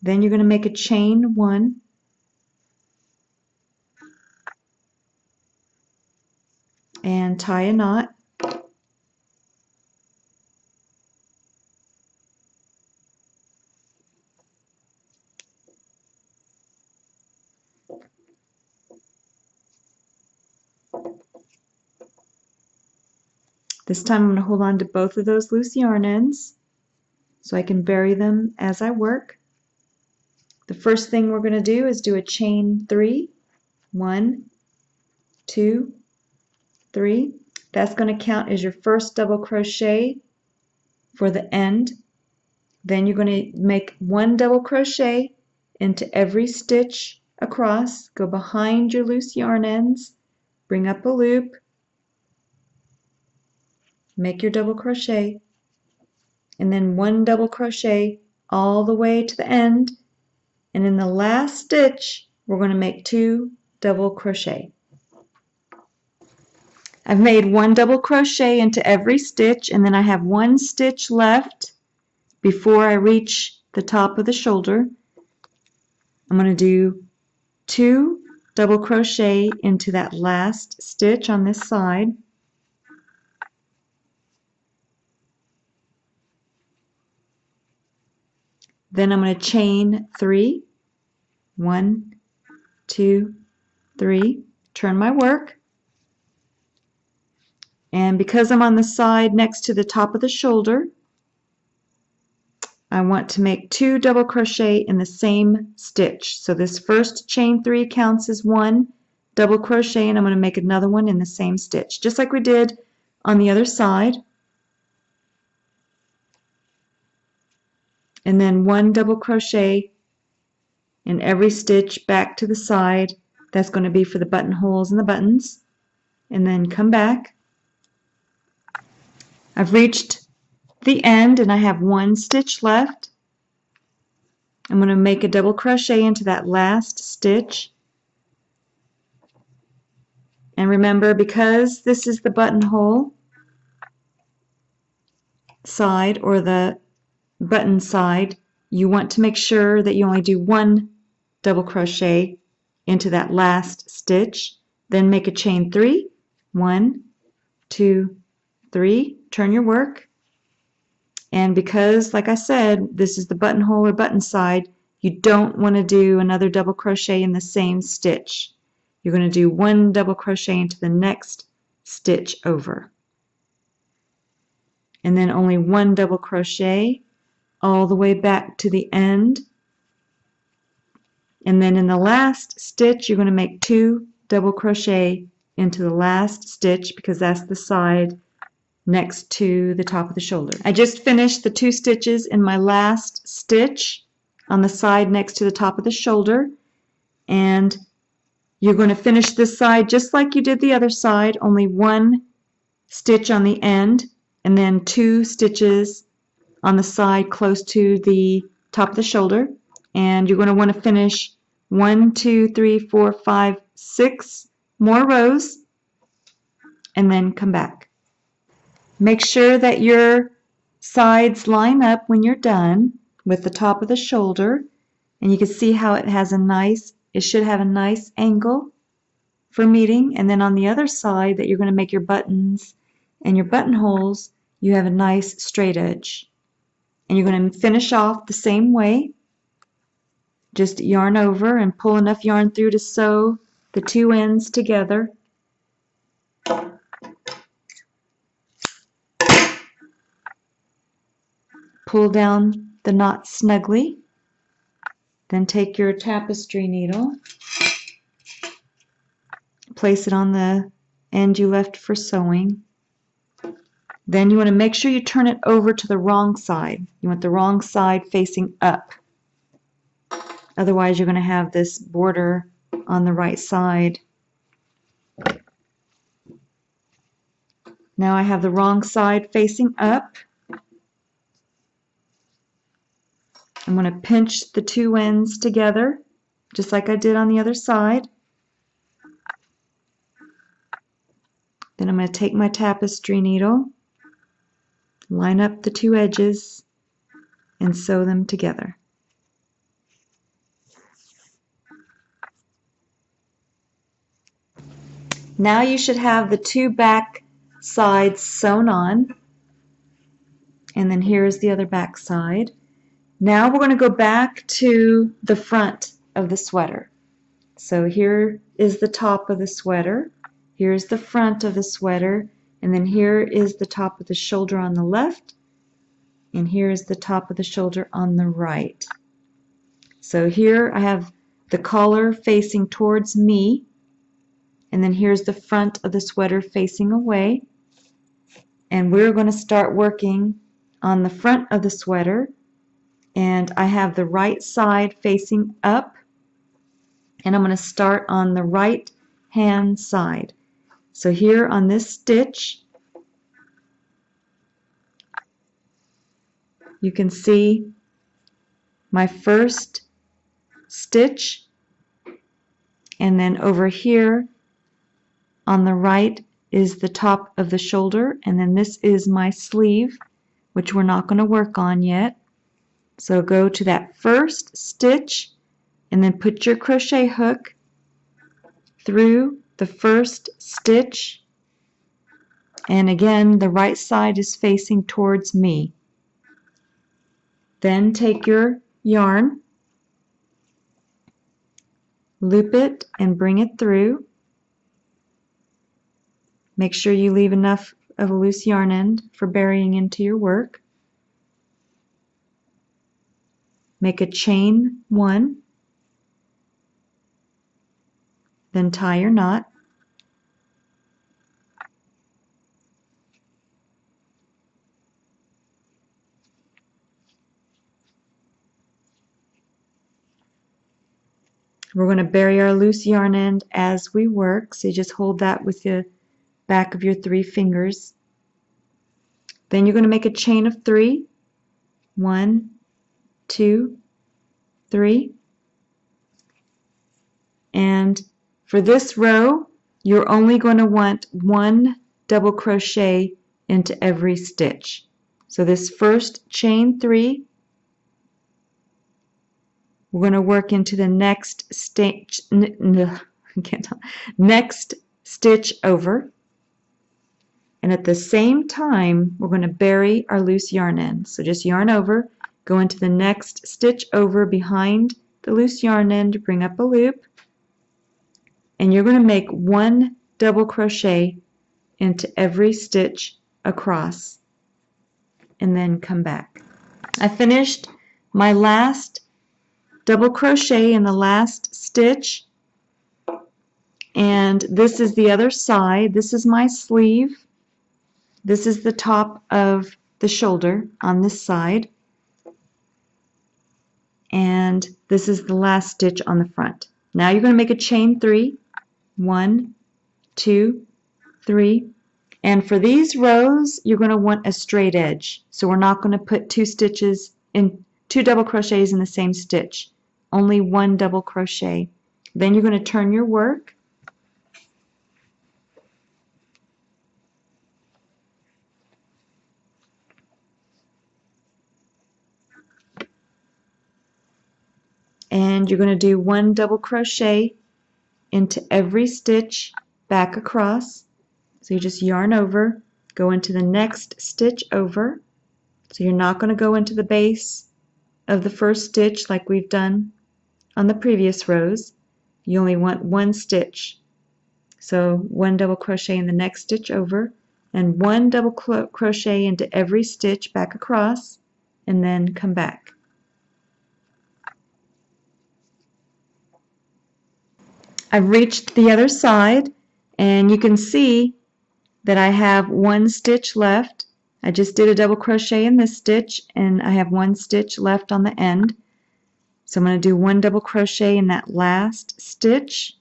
Then you're going to make a chain 1. And tie a knot. This time I'm going to hold on to both of those loose yarn ends so I can bury them as I work. The first thing we're going to do is do a chain 3. 1, 2, 3. That's going to count as your first double crochet for the end. Then you're going to make 1 double crochet into every stitch across. Go behind your loose yarn ends, bring up a loop, make your double crochet, and then 1 double crochet all the way to the end. And in the last stitch, we're going to make 2 double crochet. I've made 1 double crochet into every stitch, and then I have 1 stitch left before I reach the top of the shoulder. I'm going to do 2 double crochet into that last stitch on this side. Then I'm going to chain 3. 1, 2, 3. Turn my work. And because I'm on the side next to the top of the shoulder, I want to make 2 double crochet in the same stitch. So this first chain 3 counts as 1 double crochet, and I'm going to make another one in the same stitch, just like we did on the other side. And then 1 double crochet in every stitch back to the side. That's going to be for the buttonholes and the buttons. And then come back. I've reached the end and I have 1 stitch left. I'm going to make a double crochet into that last stitch. And remember, because this is the buttonhole side or the button side, you want to make sure that you only do 1 double crochet into that last stitch. Then make a chain 3. 1, 2, 3. Turn your work. And because, like I said, this is the buttonhole or button side, you don't want to do another double crochet in the same stitch. You're going to do 1 double crochet into the next stitch over. And then only 1 double crochet all the way back to the end. And then in the last stitch, you're going to make 2 double crochet into the last stitch because that's the side next to the top of the shoulder. I just finished the 2 stitches in my last stitch on the side next to the top of the shoulder, and you're going to finish this side just like you did the other side, only 1 stitch on the end. and then 2 stitches on the side close to the top of the shoulder. And you're going to want to finish 1, 2, 3, 4, 5, 6 more rows and then come back. Make sure that your sides line up when you're done with the top of the shoulder, and you can see how it should have a nice angle for meeting. And then on the other side that you're going to make your buttons and your buttonholes, you have a nice straight edge. And you're going to finish off the same way. Just yarn over and pull enough yarn through to sew the 2 ends together. Pull down the knot snugly. Then take your tapestry needle, place it on the end you left for sewing. Then you want to make sure you turn it over to the wrong side. You want the wrong side facing up. Otherwise, you're going to have this border on the right side. Now I have the wrong side facing up. I'm going to pinch the 2 ends together, just like I did on the other side. Then I'm going to take my tapestry needle, line up the 2 edges, and sew them together. Now you should have the 2 back sides sewn on, and then here's the other back side. Now we're going to go back to the front of the sweater. So here is the top of the sweater, here's the front of the sweater, and then here is the top of the shoulder on the left, and here is the top of the shoulder on the right. So here I have the collar facing towards me, and then here's the front of the sweater facing away. And we're going to start working on the front of the sweater, and I have the right side facing up, and I'm going to start on the right hand side. So here on this stitch, you can see my first stitch, and then over here on the right is the top of the shoulder, and then this is my sleeve, which we're not going to work on yet. So go to that first stitch and then put your crochet hook through the first stitch, and again the right side is facing towards me. Then take your yarn, loop it and bring it through. Make sure you leave enough of a loose yarn end for burying into your work. Make a chain 1, then tie your knot. We're going to bury our loose yarn end as we work, so you just hold that with the back of your 3 fingers. Then you're going to make a chain of 3. 1, 2, 3. And for this row, you're only going to want 1 double crochet into every stitch. So this first chain 3, we're going to work into the next stitch, next stitch over. And at the same time, we're going to bury our loose yarn end. So just yarn over, go into the next stitch over behind the loose yarn end, bring up a loop, and you're going to make 1 double crochet into every stitch across, and then come back. I finished my last double crochet in the last stitch, and this is the other side. This is my sleeve. This is the top of the shoulder on this side, and this is the last stitch on the front. Now you're going to make a chain 3, 1, 2, 3, And for these rows, you're going to want a straight edge. So we're not going to put two double crochets in the same stitch. Only one double crochet. Then you're going to turn your work. And you're going to do one double crochet into every stitch back across. So you just yarn over, go into the next stitch over. So you're not going to go into the base of the first stitch like we've done on the previous rows. You only want one stitch. So one double crochet in the next stitch over, and one double crochet into every stitch back across, and then come back. I've reached the other side, and you can see that I have one stitch left. I just did a double crochet in this stitch, and I have one stitch left on the end. So I'm going to do one double crochet in that last stitch.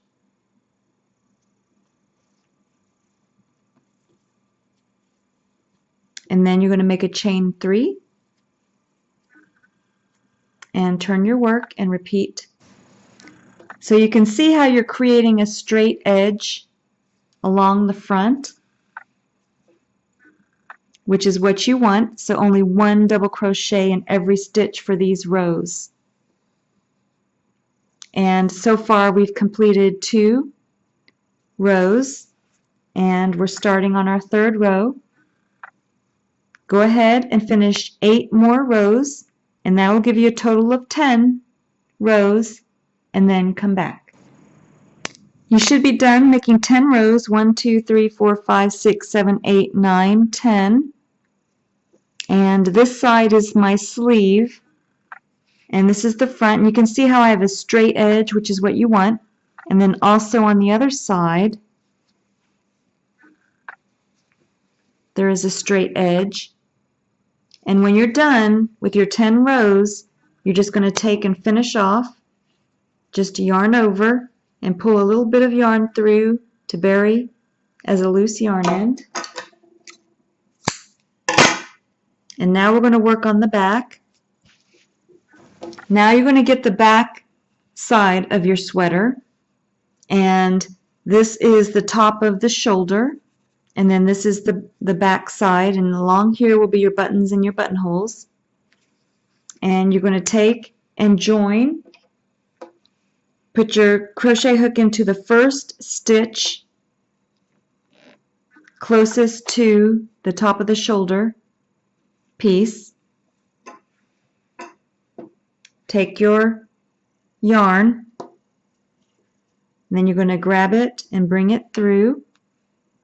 And then you're going to make a chain 3 and turn your work and repeat. So you can see how you're creating a straight edge along the front, which is what you want. So only one double crochet in every stitch for these rows. And so far we've completed 2 rows, and we're starting on our 3rd row. Go ahead and finish 8 more rows, and that will give you a total of 10 rows, and then come back. You should be done making 10 rows. 1, 2, 3, 4, 5, 6, 7, 8, 9, 10. And this side is my sleeve, and this is the front. And you can see how I have a straight edge, which is what you want. And then also on the other side, there is a straight edge. And when you're done with your 10 rows, you're just going to take and finish off. Just yarn over and pull a little bit of yarn through to bury as a loose yarn end. And now we're going to work on the back. Now you're going to get the back side of your sweater, and this is the top of the shoulder, and then this is the back side, and along here will be your buttons and your buttonholes. And you're going to take and join. Put your crochet hook into the first stitch closest to the top of the shoulder piece. Take your yarn, and then you're going to grab it and bring it through.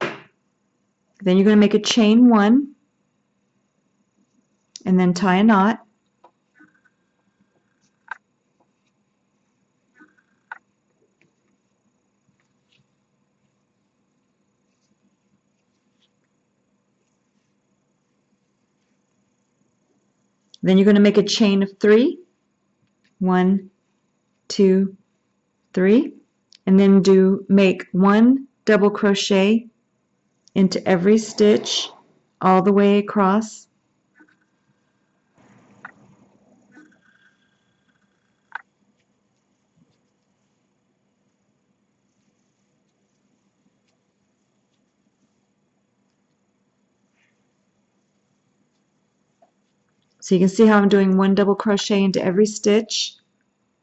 Then you're going to make a chain 1 and then tie a knot. Then you're going to make a chain of 3. 1, 2, 3, and then make 1 double crochet into every stitch all the way across. So you can see how I'm doing 1 double crochet into every stitch,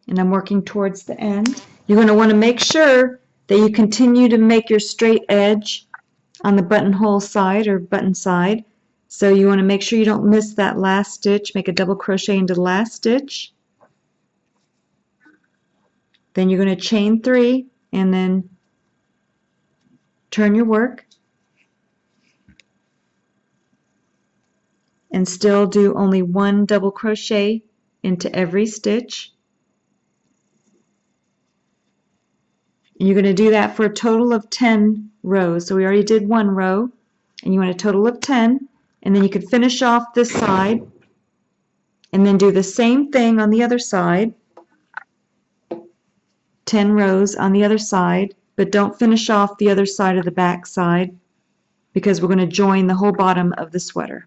and I'm working towards the end. You're going to want to make sure that you continue to make your straight edge on the buttonhole side or button side. So you want to make sure you don't miss that last stitch. Make a double crochet into the last stitch. Then you're going to chain 3 and then turn your work. And still do only 1 double crochet into every stitch. And you're going to do that for a total of 10 rows. So we already did 1 row, and you want a total of 10. And then you can finish off this side and then do the same thing on the other side. 10 rows on the other side, but don't finish off the other side of the back side because we're going to join the whole bottom of the sweater.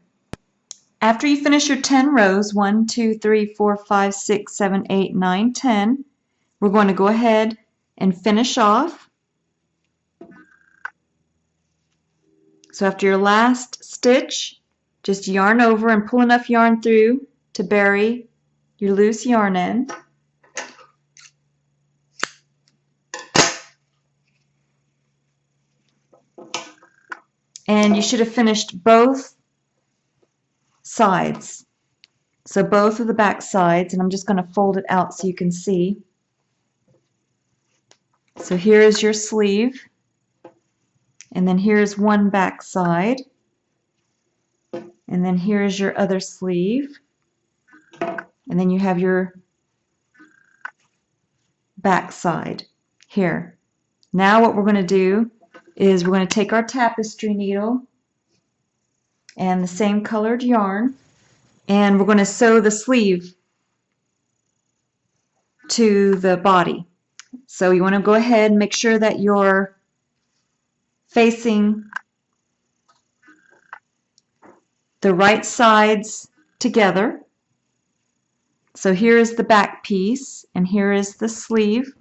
After you finish your 10 rows, 1, 2, 3, 4, 5, 6, 7, 8, 9, 10, we're going to go ahead and finish off. So after your last stitch, just yarn over and pull enough yarn through to bury your loose yarn end. And you should have finished both sides. So both of the back sides, and I'm just going to fold it out so you can see. So here is your sleeve, and then here's one back side, and then here's your other sleeve, and then you have your back side here. Now what we're going to do is we're going to take our tapestry needle and the same colored yarn, and we're going to sew the sleeve to the body. So you want to go ahead and make sure that you're facing the right sides together. So here is the back piece and here is the sleeve.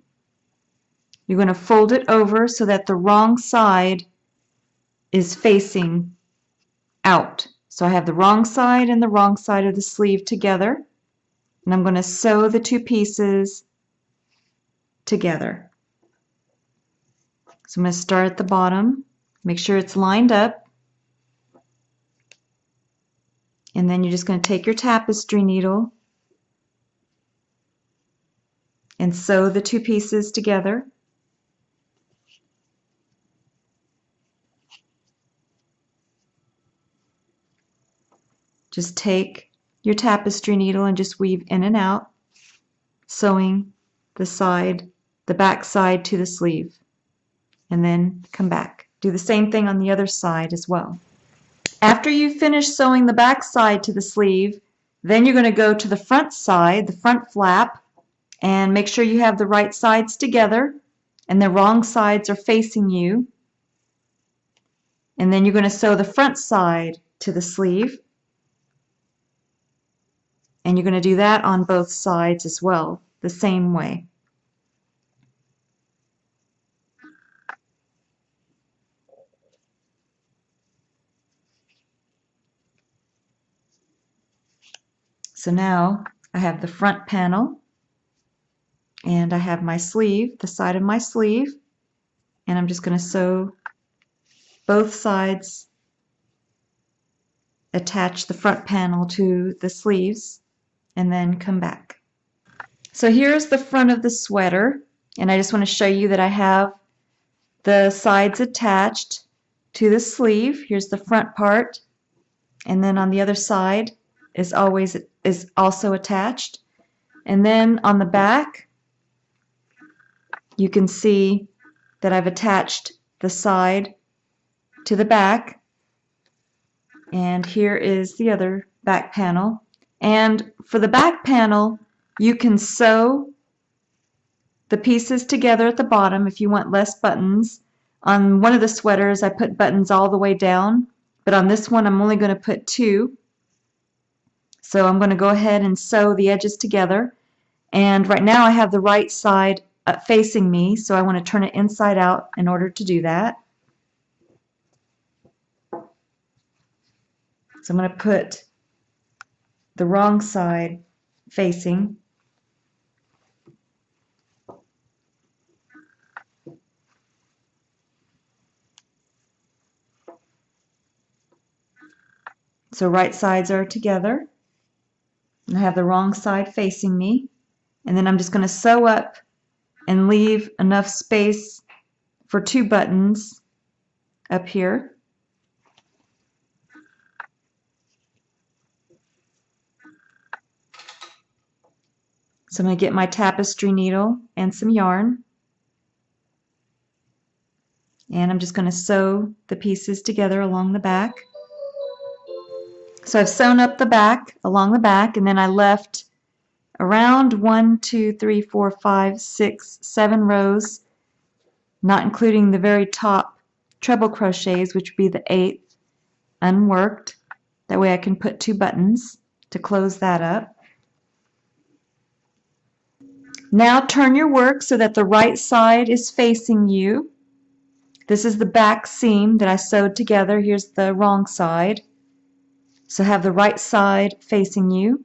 You're going to fold it over so that the wrong side is facing out. So I have the wrong side and the wrong side of the sleeve together, and I'm going to sew the two pieces together. So I'm going to start at the bottom, make sure it's lined up, and then you're just going to take your tapestry needle and sew the two pieces together. Just take your tapestry needle and just weave in and out, sewing the back side to the sleeve, and then come back. Do the same thing on the other side as well. After you finish sewing the back side to the sleeve, then you're going to go to the front side, the front flap, and make sure you have the right sides together and the wrong sides are facing you. And then you're going to sew the front side to the sleeve. And you're going to do that on both sides as well, the same way. So now I have the front panel, and I have my sleeve, the side of my sleeve, and I'm just going to sew both sides, attach the front panel to the sleeves, and then come back. So here's the front of the sweater, and I just want to show you that I have the sides attached to the sleeve. Here's the front part, and then on the other side is also attached. And then on the back, you can see that I've attached the side to the back, and here is the other back panel. And for the back panel, you can sew the pieces together at the bottom if you want less buttons. On one of the sweaters, I put buttons all the way down, but on this one, I'm only going to put 2. So I'm going to go ahead and sew the edges together. And right now I have the right side facing me, so I want to turn it inside out in order to do that. So I'm going to put the wrong side facing. So right sides are together, and I have the wrong side facing me, and then I'm just going to sew up and leave enough space for 2 buttons up here. So I'm going to get my tapestry needle and some yarn, and I'm just going to sew the pieces together along the back. So I've sewn up the back along the back, and then I left around 1, 2, 3, 4, 5, 6, 7 rows, not including the very top treble crochets, which would be the 8th unworked. That way I can put 2 buttons to close that up. Now turn your work so that the right side is facing you. This is the back seam that I sewed together. Here's the wrong side. So have the right side facing you.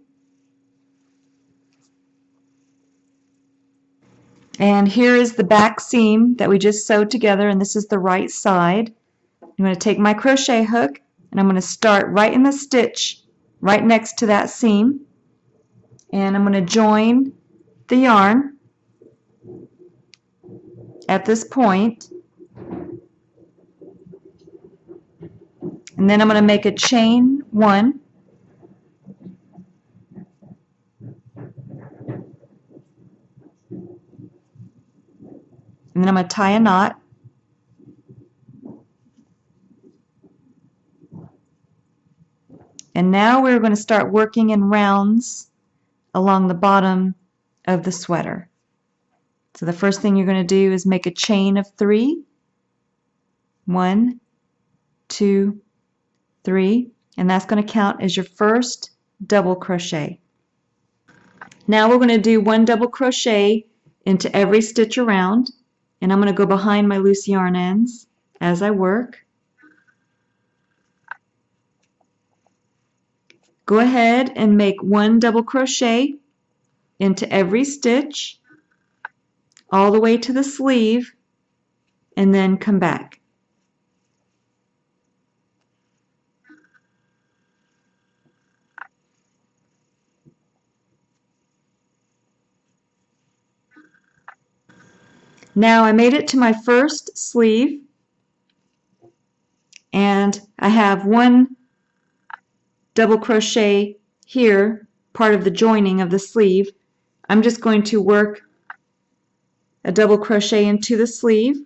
And here is the back seam that we just sewed together, and this is the right side. I'm going to take my crochet hook and I'm going to start right in the stitch right next to that seam, and I'm going to join the yarn at this point, and then I'm going to make a chain 1, and then I'm going to tie a knot. And now we're going to start working in rounds along the bottom of the sweater. So the first thing you're going to do is make a chain of 3. 1, 2, 3, and that's going to count as your first double crochet. Now we're going to do 1 double crochet into every stitch around, and I'm going to go behind my loose yarn ends as I work. Go ahead and make 1 double crochet into every stitch all the way to the sleeve, and then come back. Now I made it to my first sleeve, and I have 1 double crochet here, part of the joining of the sleeve. I'm just going to work a double crochet into the sleeve,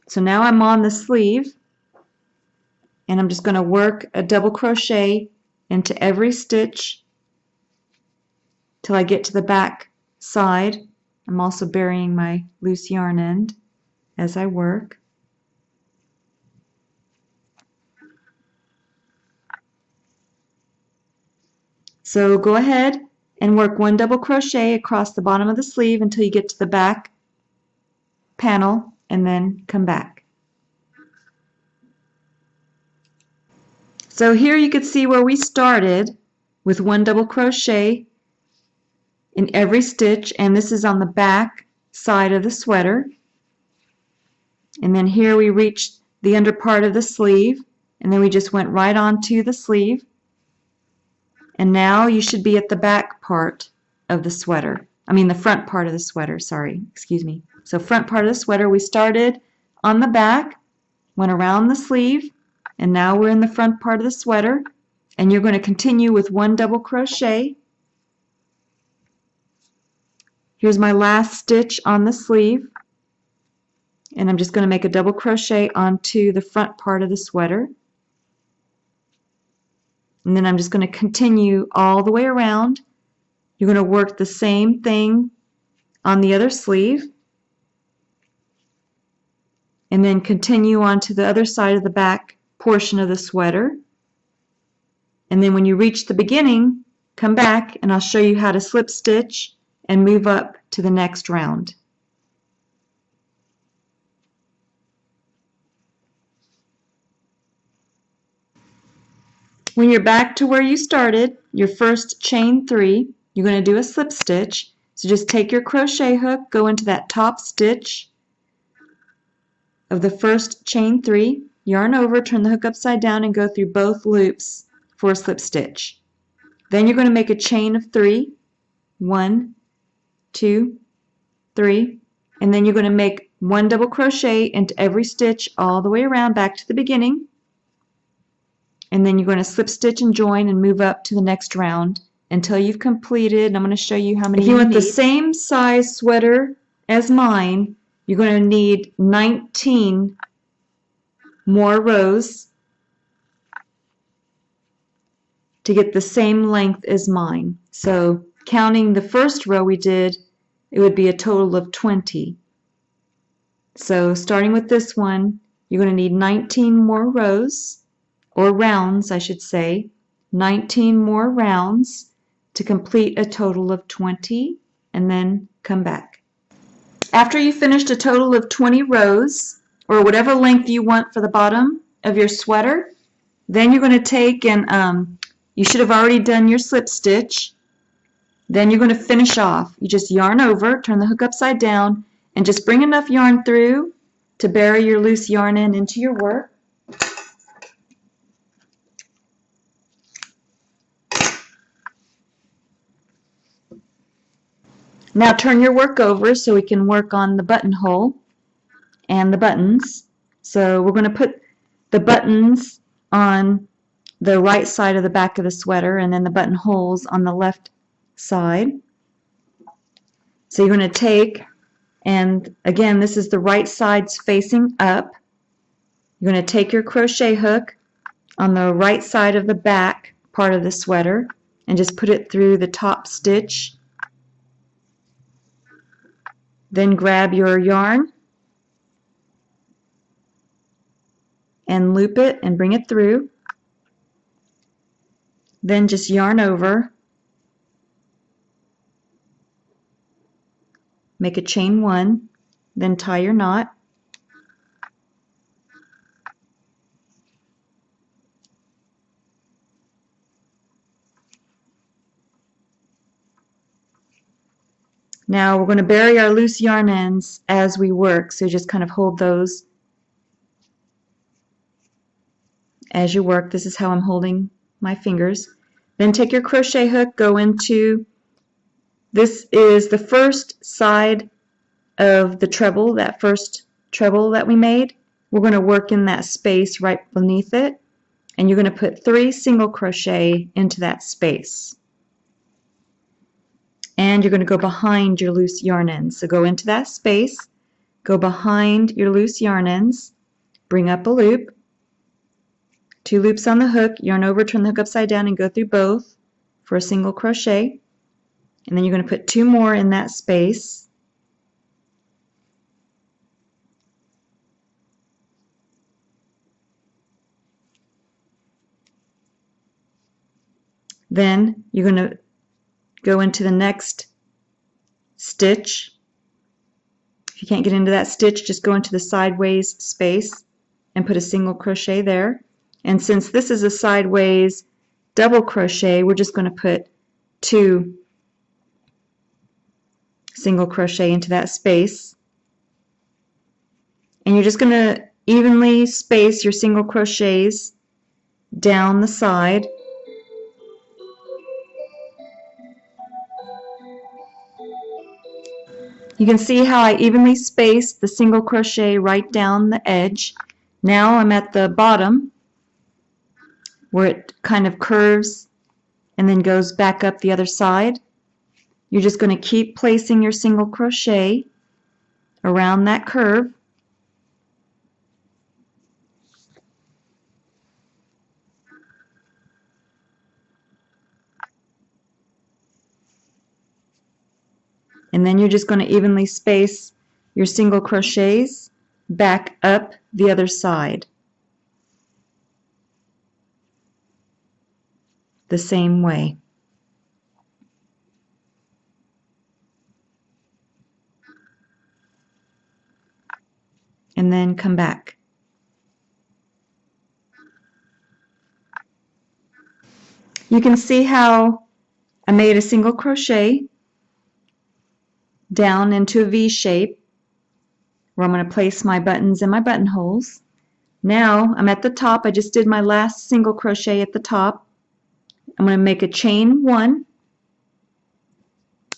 so now I'm on the sleeve, and I'm just going to work a double crochet into every stitch till I get to the back side. I'm also burying my loose yarn end as I work. So go ahead and work 1 double crochet across the bottom of the sleeve until you get to the back panel, and then come back. So here you can see where we started with 1 double crochet in every stitch, and this is on the back side of the sweater. And then here we reached the under part of the sleeve, and then we just went right onto the sleeve. And now you should be at the back part of the sweater. I mean the front part of the sweater, sorry, excuse me. So front part of the sweater, we started on the back, went around the sleeve, and now we're in the front part of the sweater. And you're going to continue with 1 double crochet. Here's my last stitch on the sleeve, and I'm just going to make a double crochet onto the front part of the sweater. And then I'm just going to continue all the way around. You're going to work the same thing on the other sleeve, and then continue on to the other side of the back portion of the sweater. And then when you reach the beginning, come back and I'll show you how to slip stitch and move up to the next round. When you're back to where you started, your first chain 3, you're going to do a slip stitch. So just take your crochet hook, go into that top stitch of the first chain 3, yarn over, turn the hook upside down, and go through both loops for a slip stitch. Then you're going to make a chain of 3, 1, 2, 3, and then you're going to make 1 double crochet into every stitch all the way around back to the beginning. And then you're going to slip stitch and join and move up to the next round until you've completed. And I'm going to show you how many you need. If you want the same size sweater as mine, you're going to need 19 more rows to get the same length as mine. So counting the first row we did it would be a total of 20. So starting with this one, you're going to need 19 more rows, or rounds I should say, 19 more rounds to complete a total of 20, and then come back. After you finished a total of 20 rows, or whatever length you want for the bottom of your sweater, then you're going to take and you should have already done your slip stitch. Then you're going to finish off. You just yarn over, turn the hook upside down, and just bring enough yarn through to bury your loose yarn end into your work. Now turn your work over so we can work on the buttonhole and the buttons. So we're going to put the buttons on the right side of the back of the sweater, and then the buttonholes on the left side. So you're going to take, and again this is the right side's facing up. You're going to take your crochet hook on the right side of the back part of the sweater and just put it through the top stitch. Then grab your yarn and loop it and bring it through. Then just yarn over, make a chain 1, then tie your knot. Now we're going to bury our loose yarn ends as we work, so just kind of hold those as you work. This is how I'm holding my fingers. Then take your crochet hook, go into, this is the first side of the treble, that first treble that we made. We're going to work in that space right beneath it, and you're going to put 3 single crochet into that space. And you're going to go behind your loose yarn ends. So go into that space, go behind your loose yarn ends, bring up a loop, 2 loops on the hook, yarn over, turn the hook upside down, and go through both for a single crochet. And then you're going to put 2 more in that space. Then you're going to go into the next stitch. If you can't get into that stitch, just go into the sideways space and put a single crochet there. And since this is a sideways double crochet, we're just going to put 2 single crochet into that space. And you're just going to evenly space your single crochets down the side. You can see how I evenly spaced the single crochet right down the edge. Now I'm at the bottom where it kind of curves and then goes back up the other side. You're just going to keep placing your single crochet around that curve. And then you're just going to evenly space your single crochets back up the other side the same way. And then come back. You can see how I made a single crochet down into a V shape where I'm going to place my buttons and my buttonholes. Now I'm at the top. I just did my last single crochet at the top. I'm going to make a chain 1,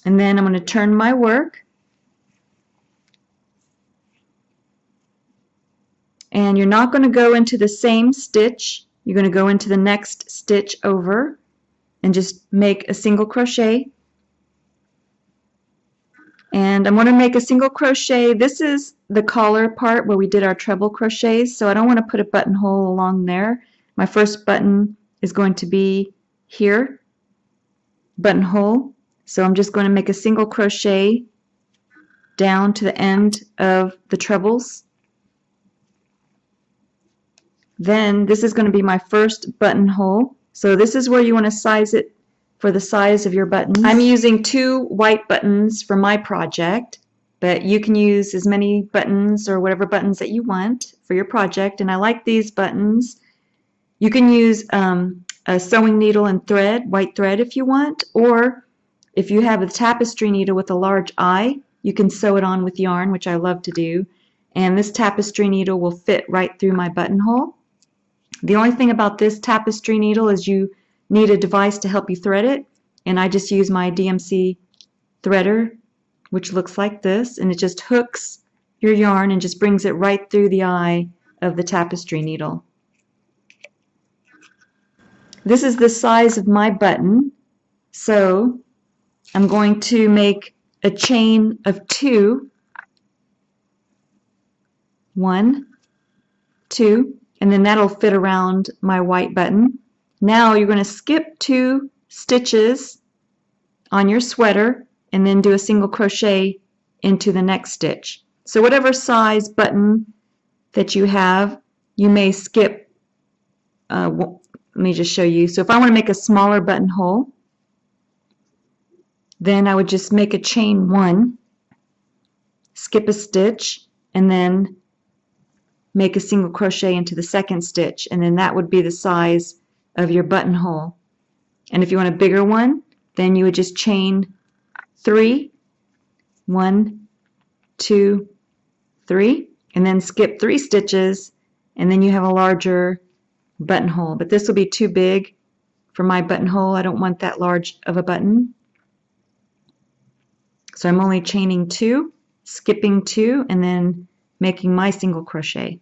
and then I'm going to turn my work, and you're not going to go into the same stitch. You're going to go into the next stitch over and just make a single crochet. And I'm going to make a single crochet. This is the collar part where we did our treble crochets, so I don't want to put a buttonhole along there. My first button is going to be here, buttonhole. So I'm just going to make a single crochet down to the end of the trebles. Then this is going to be my first buttonhole. So this is where you want to size it for the size of your buttons. I'm using 2 white buttons for my project, but you can use as many buttons or whatever buttons that you want for your project. And I like these buttons. You can use a sewing needle and thread, white thread if you want, or if you have a tapestry needle with a large eye, you can sew it on with yarn, which I love to do. And this tapestry needle will fit right through my buttonhole. The only thing about this tapestry needle is you need a device to help you thread it, and I just use my DMC threader, which looks like this, and it just hooks your yarn and just brings it right through the eye of the tapestry needle. This is the size of my button, so I'm going to make a chain of 2, 1, 2, and then that'll fit around my white button. Now you're going to skip 2 stitches on your sweater and then do a single crochet into the next stitch. So whatever size button that you have, you may skip. Let me just show you. So if I want to make a smaller buttonhole, then I would just make a chain 1, skip a stitch, and then make a single crochet into the second stitch, and then that would be the size of your buttonhole. And if you want a bigger one, then you would just chain 3, 1, 2, 3, and then skip 3 stitches, and then you have a larger buttonhole. But this will be too big for my buttonhole. I don't want that large of a button. So I'm only chaining 2, skipping 2, and then making my single crochet.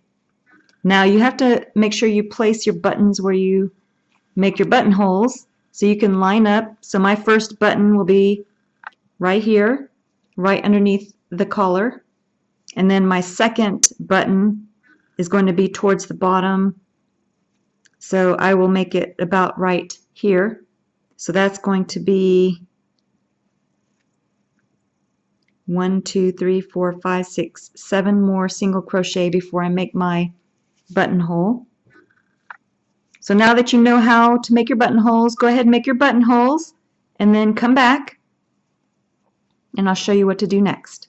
Now you have to make sure you place your buttons where you make your buttonholes so you can line up. So my first button will be right here, right underneath the collar. And then my second button is going to be towards the bottom. So I will make it about right here. So that's going to be 1, 2, 3, 4, 5, 6, 7 more single crochet before I make my buttonhole. So now that you know how to make your buttonholes, go ahead and make your buttonholes and then come back and I'll show you what to do next.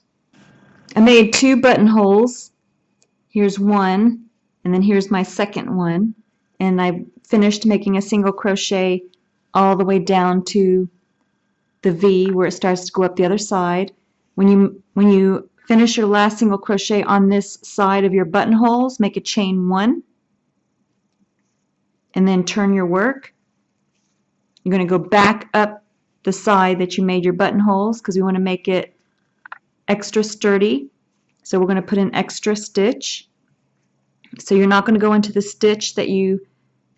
I made 2 buttonholes. Here's one, and then here's my second one, and I finished making a single crochet all the way down to the V where it starts to go up the other side. When you finish your last single crochet on this side of your buttonholes, make a chain 1 and then turn your work. You're going to go back up the side that you made your buttonholes because we want to make it extra sturdy. So we're going to put an extra stitch. So you're not going to go into the stitch that you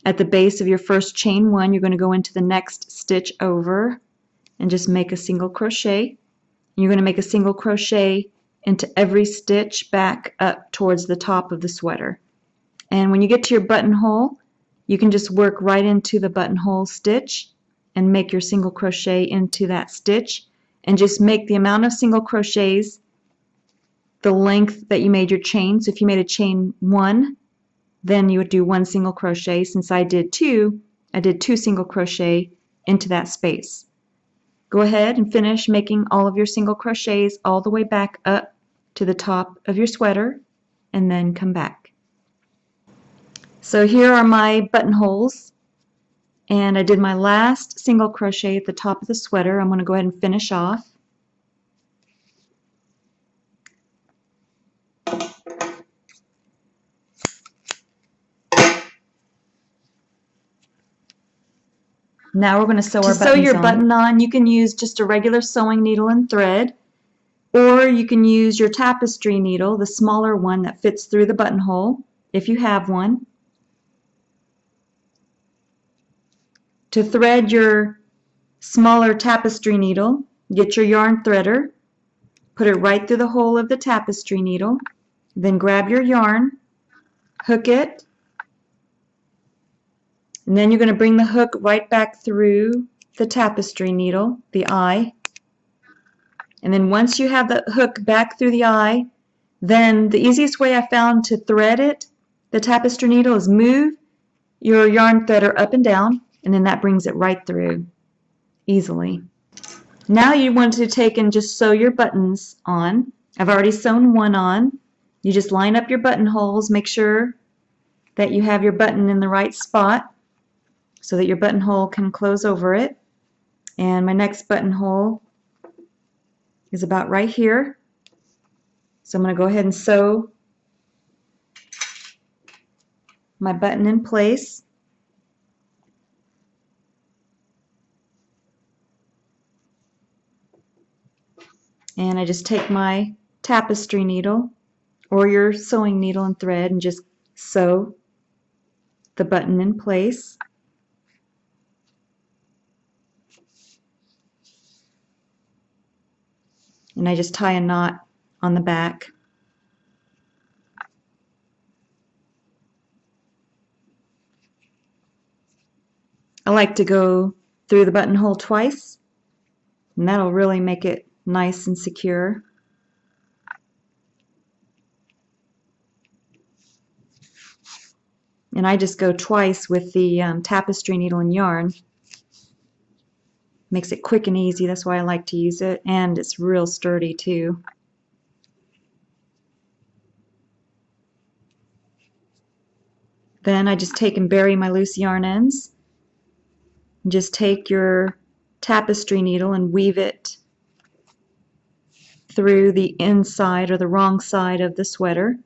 at the base of your first chain 1. You're going to go into the next stitch over and just make a single crochet. You're going to make a single crochet into every stitch back up towards the top of the sweater. And when you get to your buttonhole, you can just work right into the buttonhole stitch and make your single crochet into that stitch and just make the amount of single crochets the length that you made your chain. So if you made a chain 1, then you would do 1 single crochet. Since I did 2, I did 2 single crochet into that space. Go ahead and finish making all of your single crochets all the way back up to the top of your sweater and then come back. So here are my buttonholes, and I did my last single crochet at the top of the sweater. I'm going to go ahead and finish off. Now we're going to sew our buttons on. To sew your button on, you can use just a regular sewing needle and thread, or you can use your tapestry needle, the smaller one that fits through the buttonhole, if you have one. To thread your smaller tapestry needle, get your yarn threader, put it right through the hole of the tapestry needle, then grab your yarn, hook it, and then you're going to bring the hook right back through the tapestry needle, the eye, And then once you have the hook back through the eye, then the easiest way I found to thread it, the tapestry needle, is move your yarn threader up and down, and then that brings it right through easily. Now you want to take and just sew your buttons on. I've already sewn one on. You just line up your buttonholes, make sure that you have your button in the right spot so that your buttonhole can close over it. And my next buttonhole is about right here. So I'm going to go ahead and sew my button in place. And I just take my tapestry needle or your sewing needle and thread and just sew the button in place. And I just tie a knot on the back. I like to go through the buttonhole twice, and that'll really make it nice and secure. And I just go twice with the tapestry needle and yarn. Makes it quick and easy, that's why I like to use it, and it's real sturdy too. Then I just take and bury my loose yarn ends. And just take your tapestry needle and weave it through the inside or the wrong side of the sweater.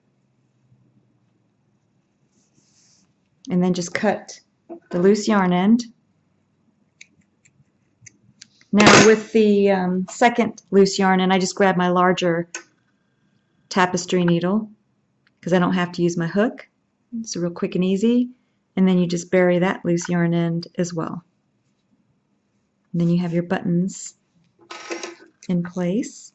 And then just cut the loose yarn end. Now with the second loose yarn end, I just grab my larger tapestry needle because I don't have to use my hook. It's real quick and easy. And then you just bury that loose yarn end as well. And then you have your buttons in place.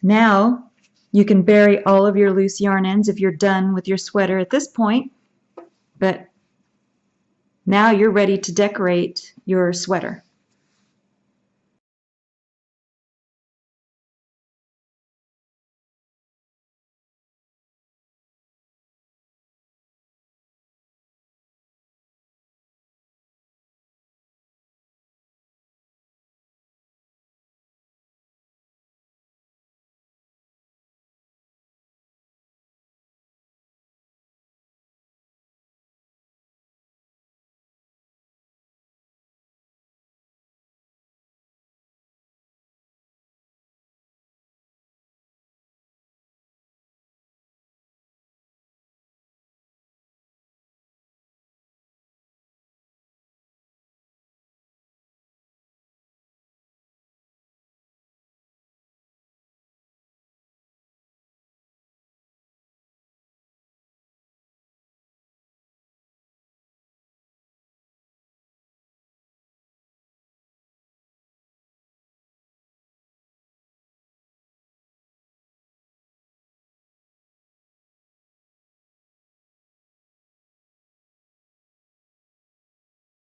Now you can bury all of your loose yarn ends if you're done with your sweater at this point. But now you're ready to decorate your sweater.